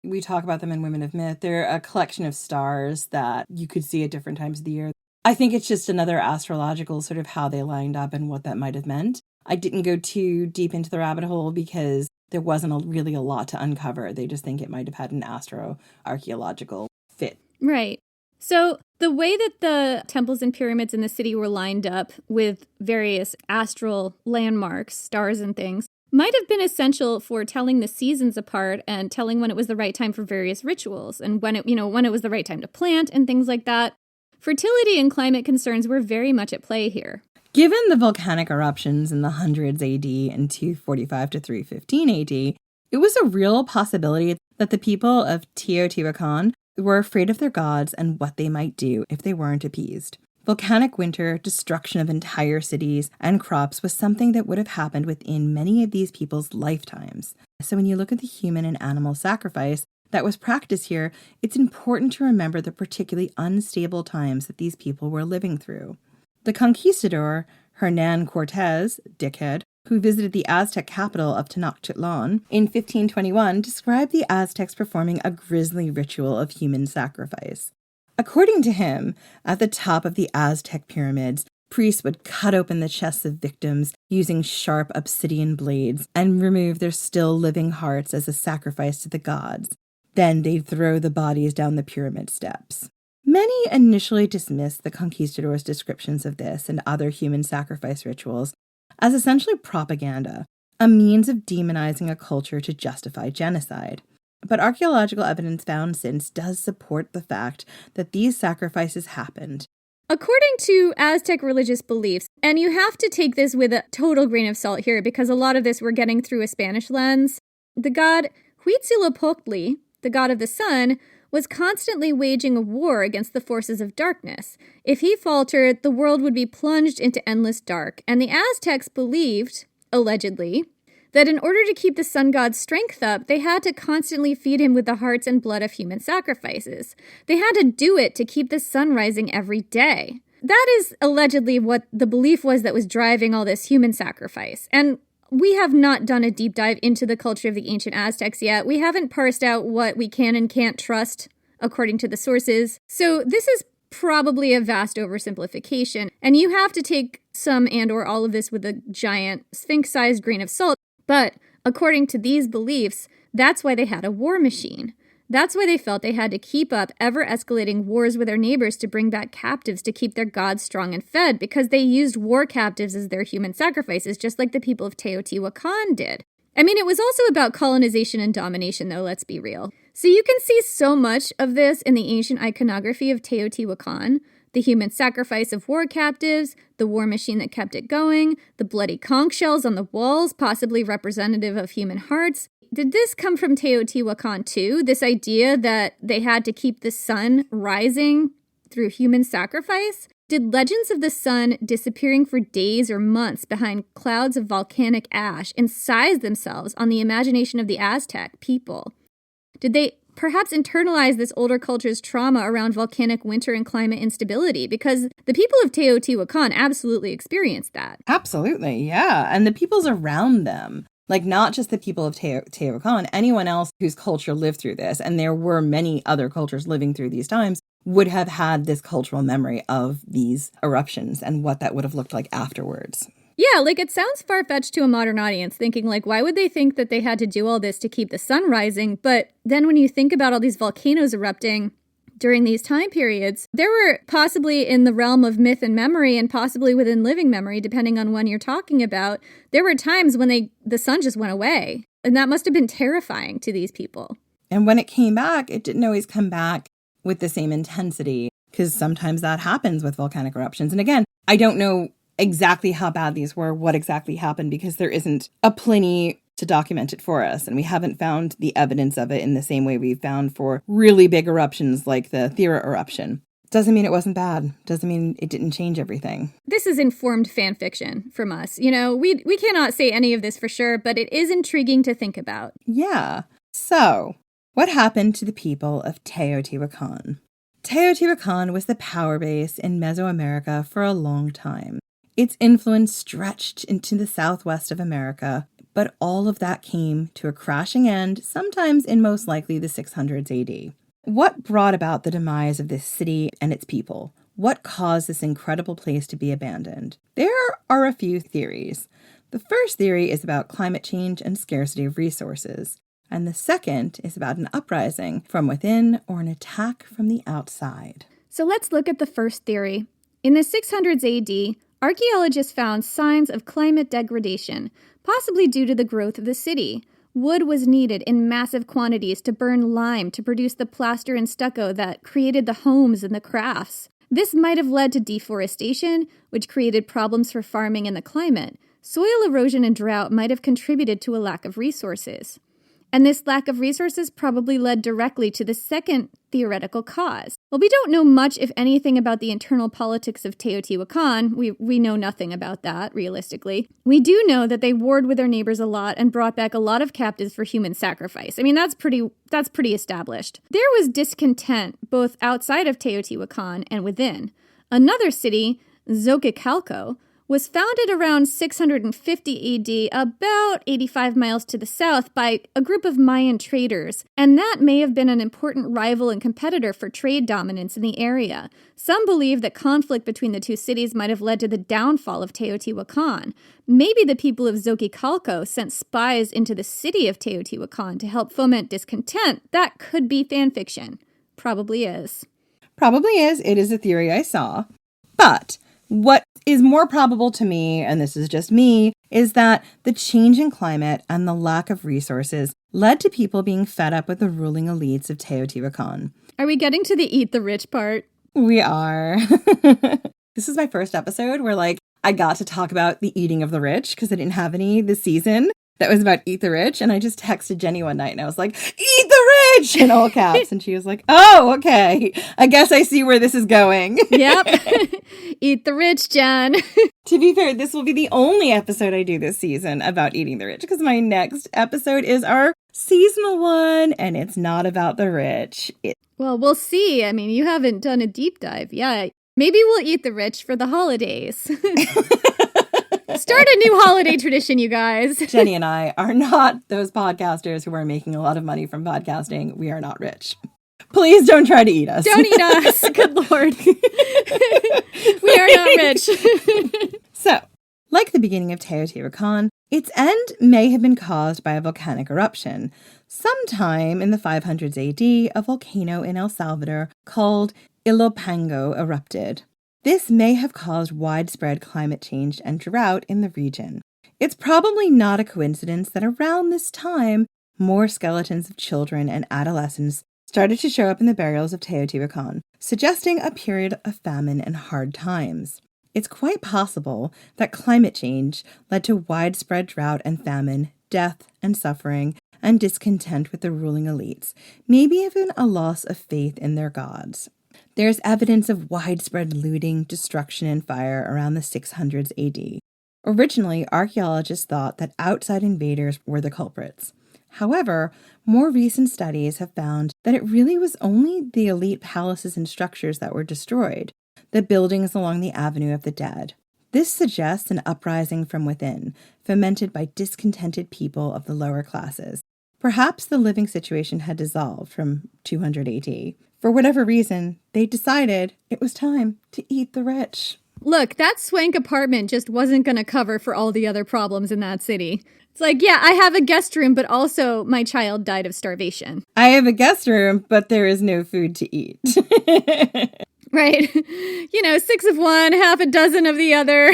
We talk about them in Women of Myth. They're a collection of stars that you could see at different times of the year. I think it's just another astrological sort of how they lined up and what that might have meant. I didn't go too deep into the rabbit hole because there wasn't really a lot to uncover. They just think it might have had an astro-archaeological fit. Right. So the way that the temples and pyramids in the city were lined up with various astral landmarks, stars and things, might have been essential for telling the seasons apart and telling when it was the right time for various rituals and when it was the right time to plant and things like that. Fertility and climate concerns were very much at play here. Given the volcanic eruptions in the hundreds AD and 245 to 315 AD, it was a real possibility that the people of Teotihuacan were afraid of their gods and what they might do if they weren't appeased. Volcanic winter, destruction of entire cities and crops was something that would have happened within many of these people's lifetimes. So when you look at the human and animal sacrifice that was practiced here, it's important to remember the particularly unstable times that these people were living through. The conquistador, Hernan Cortez, dickhead, who visited the Aztec capital of Tenochtitlan in 1521, described the Aztecs performing a grisly ritual of human sacrifice. According to him, at the top of the Aztec pyramids, priests would cut open the chests of victims using sharp obsidian blades and remove their still living hearts as a sacrifice to the gods. Then they'd throw the bodies down the pyramid steps. Many initially dismissed the conquistadors' descriptions of this and other human sacrifice rituals as essentially propaganda, a means of demonizing a culture to justify genocide. But archaeological evidence found since does support the fact that these sacrifices happened. According to Aztec religious beliefs, and you have to take this with a total grain of salt here because a lot of this we're getting through a Spanish lens, the god Huitzilopochtli, the god of the sun, was constantly waging a war against the forces of darkness. If he faltered, the world would be plunged into endless dark, and the Aztecs believed, allegedly, that in order to keep the sun god's strength up, they had to constantly feed him with the hearts and blood of human sacrifices. They had to do it to keep the sun rising every day. That is allegedly what the belief was that was driving all this human sacrifice. And we have not done a deep dive into the culture of the ancient Aztecs yet. We haven't parsed out what we can and can't trust according to the sources. So this is probably a vast oversimplification, and you have to take some and or all of this with a giant sphinx-sized grain of salt. But according to these beliefs, that's why they had a war machine. That's why they felt they had to keep up ever-escalating wars with their neighbors to bring back captives to keep their gods strong and fed, because they used war captives as their human sacrifices, just like the people of Teotihuacan did. I mean, it was also about colonization and domination, though, let's be real. So you can see so much of this in the ancient iconography of Teotihuacan. The human sacrifice of war captives, the war machine that kept it going, the bloody conch shells on the walls, possibly representative of human hearts. Did this come from Teotihuacan too? This idea that they had to keep the sun rising through human sacrifice? Did legends of the sun disappearing for days or months behind clouds of volcanic ash incise themselves on the imagination of the Aztec people? Did they perhaps internalize this older culture's trauma around volcanic winter and climate instability? Because the people of Teotihuacan absolutely experienced that. Absolutely, yeah. And the peoples around them, like not just the people of Teotihuacan, anyone else whose culture lived through this, and there were many other cultures living through these times, would have had this cultural memory of these eruptions and what that would have looked like afterwards. Yeah, like it sounds far-fetched to a modern audience, thinking like, why would they think that they had to do all this to keep the sun rising? But then when you think about all these volcanoes erupting during these time periods, there were possibly in the realm of myth and memory and possibly within living memory, depending on when you're talking about, there were times when the sun just went away. And that must have been terrifying to these people. And when it came back, it didn't always come back with the same intensity, because sometimes that happens with volcanic eruptions. And again, I don't know exactly how bad these were, what exactly happened, because there isn't a Pliny to document it for us. And we haven't found the evidence of it in the same way we've found for really big eruptions like the Thera eruption. Doesn't mean it wasn't bad. Doesn't mean it didn't change everything. This is informed fan fiction from us. You know, we cannot say any of this for sure, but it is intriguing to think about. Yeah. So, what happened to the people of Teotihuacan? Teotihuacan was the power base in Mesoamerica for a long time. Its influence stretched into the southwest of America, but all of that came to a crashing end, sometimes in most likely the 600s AD. What brought about the demise of this city and its people? What caused this incredible place to be abandoned? There are a few theories. The first theory is about climate change and scarcity of resources, and the second is about an uprising from within or an attack from the outside. So let's look at the first theory. In the 600s AD, archaeologists found signs of climate degradation, possibly due to the growth of the city. Wood was needed in massive quantities to burn lime to produce the plaster and stucco that created the homes and the crafts. This might have led to deforestation, which created problems for farming and the climate. Soil erosion and drought might have contributed to a lack of resources. And this lack of resources probably led directly to the second theoretical cause. Well, we don't know much, if anything, about the internal politics of Teotihuacan. We know nothing about that, realistically. We do know that they warred with their neighbors a lot and brought back a lot of captives for human sacrifice. I mean, that's pretty established. There was discontent both outside of Teotihuacan and within. Another city, Xochicalco, was founded around 650 AD, about 85 miles to the south, by a group of Mayan traders, and that may have been an important rival and competitor for trade dominance in the area. Some believe that conflict between the two cities might have led to the downfall of Teotihuacan. Maybe the people of Xochicalco sent spies into the city of Teotihuacan to help foment discontent. That could be fan fiction. Probably is. Probably is. It is a theory I saw. But what is more probable to me, and this is just me, is that the change in climate and the lack of resources led to people being fed up with the ruling elites of Teotihuacan. Are we getting to the eat the rich part? We are. This is my first episode where, I got to talk about the eating of the rich because I didn't have any this season that was about eat the rich. And I just texted Jenny one night and I was like, eat the rich in all caps. And she was like, oh, okay. I guess I see where this is going. Yep. Eat the rich, Jen. To be fair, this will be the only episode I do this season about eating the rich because my next episode is our seasonal one and it's not about the rich. Well, we'll see. I mean, you haven't done a deep dive yet. Maybe we'll eat the rich for the holidays. Start a new holiday tradition, you guys. Jenny and I are not those podcasters who are making a lot of money from podcasting. We are not rich. Please don't try to eat us. Don't eat us. Good Lord. We are not rich. So, like the beginning of Teotihuacan, its end may have been caused by a volcanic eruption. Sometime in the 500s AD, a volcano in El Salvador called Ilopango erupted. This may have caused widespread climate change and drought in the region. It's probably not a coincidence that around this time, more skeletons of children and adolescents started to show up in the burials of Teotihuacan, suggesting a period of famine and hard times. It's quite possible that climate change led to widespread drought and famine, death and suffering, and discontent with the ruling elites, maybe even a loss of faith in their gods. There's evidence of widespread looting, destruction, and fire around the 600s AD. Originally, archaeologists thought that outside invaders were the culprits. However, more recent studies have found that it really was only the elite palaces and structures that were destroyed, the buildings along the Avenue of the Dead. This suggests an uprising from within, fomented by discontented people of the lower classes. Perhaps the living situation had dissolved from 200 AD. For whatever reason, they decided it was time to eat the rich. Look, that swank apartment just wasn't going to cover for all the other problems in that city. It's like, yeah, I have a guest room, but also my child died of starvation. I have a guest room, but there is no food to eat. Right. 6 of one, half a dozen of the other.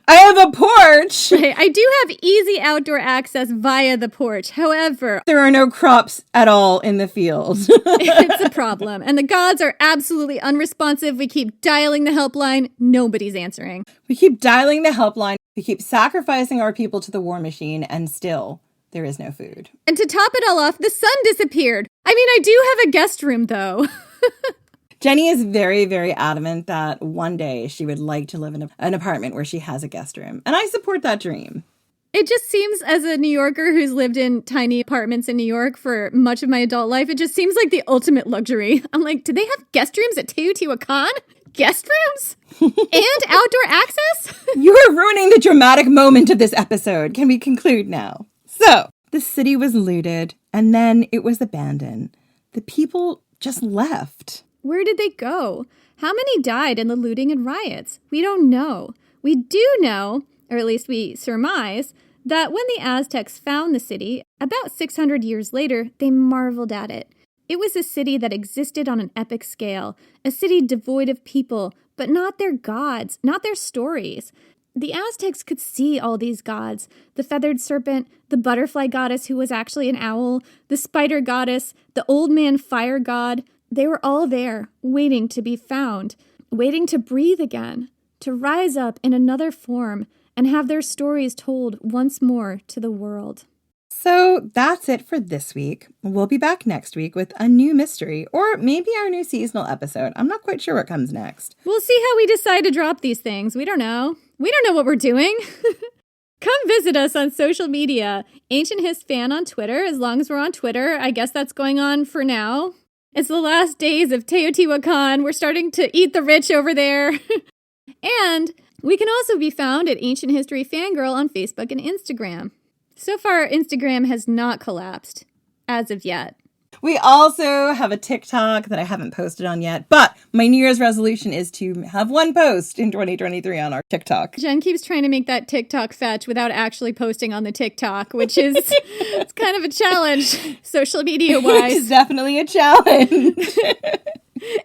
I have a porch. Right. I do have easy outdoor access via the porch. However, there are no crops at all in the field. It's a problem. And the gods are absolutely unresponsive. We keep dialing the helpline. Nobody's answering. We keep dialing the helpline. We keep sacrificing our people to the war machine. And still, there is no food. And to top it all off, the sun disappeared. I mean, I do have a guest room, though. Jenny is very, very adamant that one day she would like to live in an apartment where she has a guest room. And I support that dream. It just seems, as a New Yorker who's lived in tiny apartments in New York for much of my adult life, it just seems like the ultimate luxury. I'm like, do they have guest rooms at Teotihuacan? Guest rooms? And outdoor access? You are ruining the dramatic moment of this episode. Can we conclude now? So, the city was looted, and then it was abandoned. The people just left. Where did they go? How many died in the looting and riots? We don't know. We do know, or at least we surmise, that when the Aztecs found the city, about 600 years later, they marveled at it. It was a city that existed on an epic scale, a city devoid of people, but not their gods, not their stories. The Aztecs could see all these gods, the feathered serpent, the butterfly goddess who was actually an owl, the spider goddess, the old man fire god. They were all there, waiting to be found, waiting to breathe again, to rise up in another form and have their stories told once more to the world. So that's it for this week. We'll be back next week with a new mystery, or maybe our new seasonal episode. I'm not quite sure what comes next. We'll see how we decide to drop these things. We don't know. We don't know what we're doing. Come visit us on social media. Ancient Hist Fan on Twitter, as long as we're on Twitter. I guess that's going on for now. It's the last days of Teotihuacan. We're starting to eat the rich over there. And we can also be found at Ancient History Fangirl on Facebook and Instagram. So far, Instagram has not collapsed, as of yet. We also have a TikTok that I haven't posted on yet, but my New Year's resolution is to have one post in 2023 on our TikTok. Jen keeps trying to make that TikTok fetch without actually posting on the TikTok, which is it's kind of a challenge, social media-wise. It's definitely a challenge.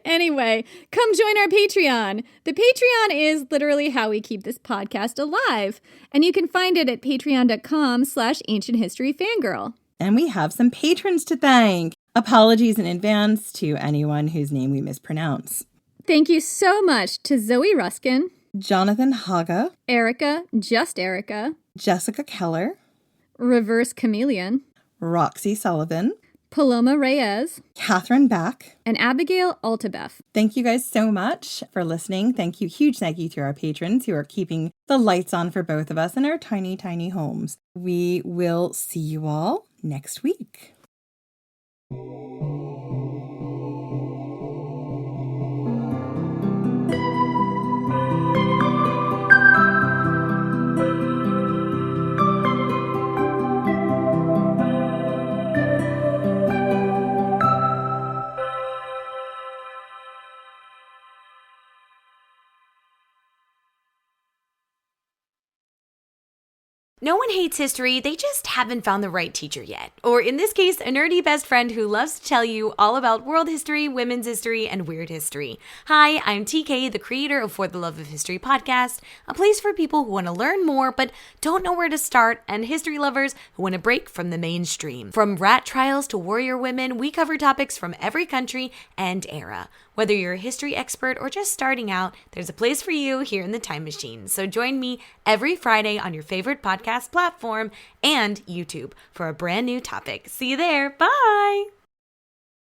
Anyway, come join our Patreon. The Patreon is literally how we keep this podcast alive. And you can find it at patreon.com/ancienthistoryfangirl. And we have some patrons to thank. Apologies in advance to anyone whose name we mispronounce. Thank you so much to Zoe Ruskin, Jonathan Haga, Erica, just Erica, Jessica Keller, Reverse Chameleon, Roxy Sullivan, Paloma Reyes, Catherine Back, and Abigail Altabef. Thank you guys so much for listening. Huge thank you to our patrons who are keeping the lights on for both of us in our tiny, tiny homes. We will see you all next week. No one hates history, they just haven't found the right teacher yet. Or in this case, a nerdy best friend who loves to tell you all about world history, women's history, and weird history. Hi, I'm TK, the creator of For the Love of History podcast, a place for people who want to learn more but don't know where to start, and history lovers who want to break from the mainstream. From rat trials to warrior women, we cover topics from every country and era. Whether you're a history expert or just starting out, there's a place for you here in the Time Machine. So join me every Friday on your favorite podcast platform and YouTube for a brand new topic. See you there. Bye.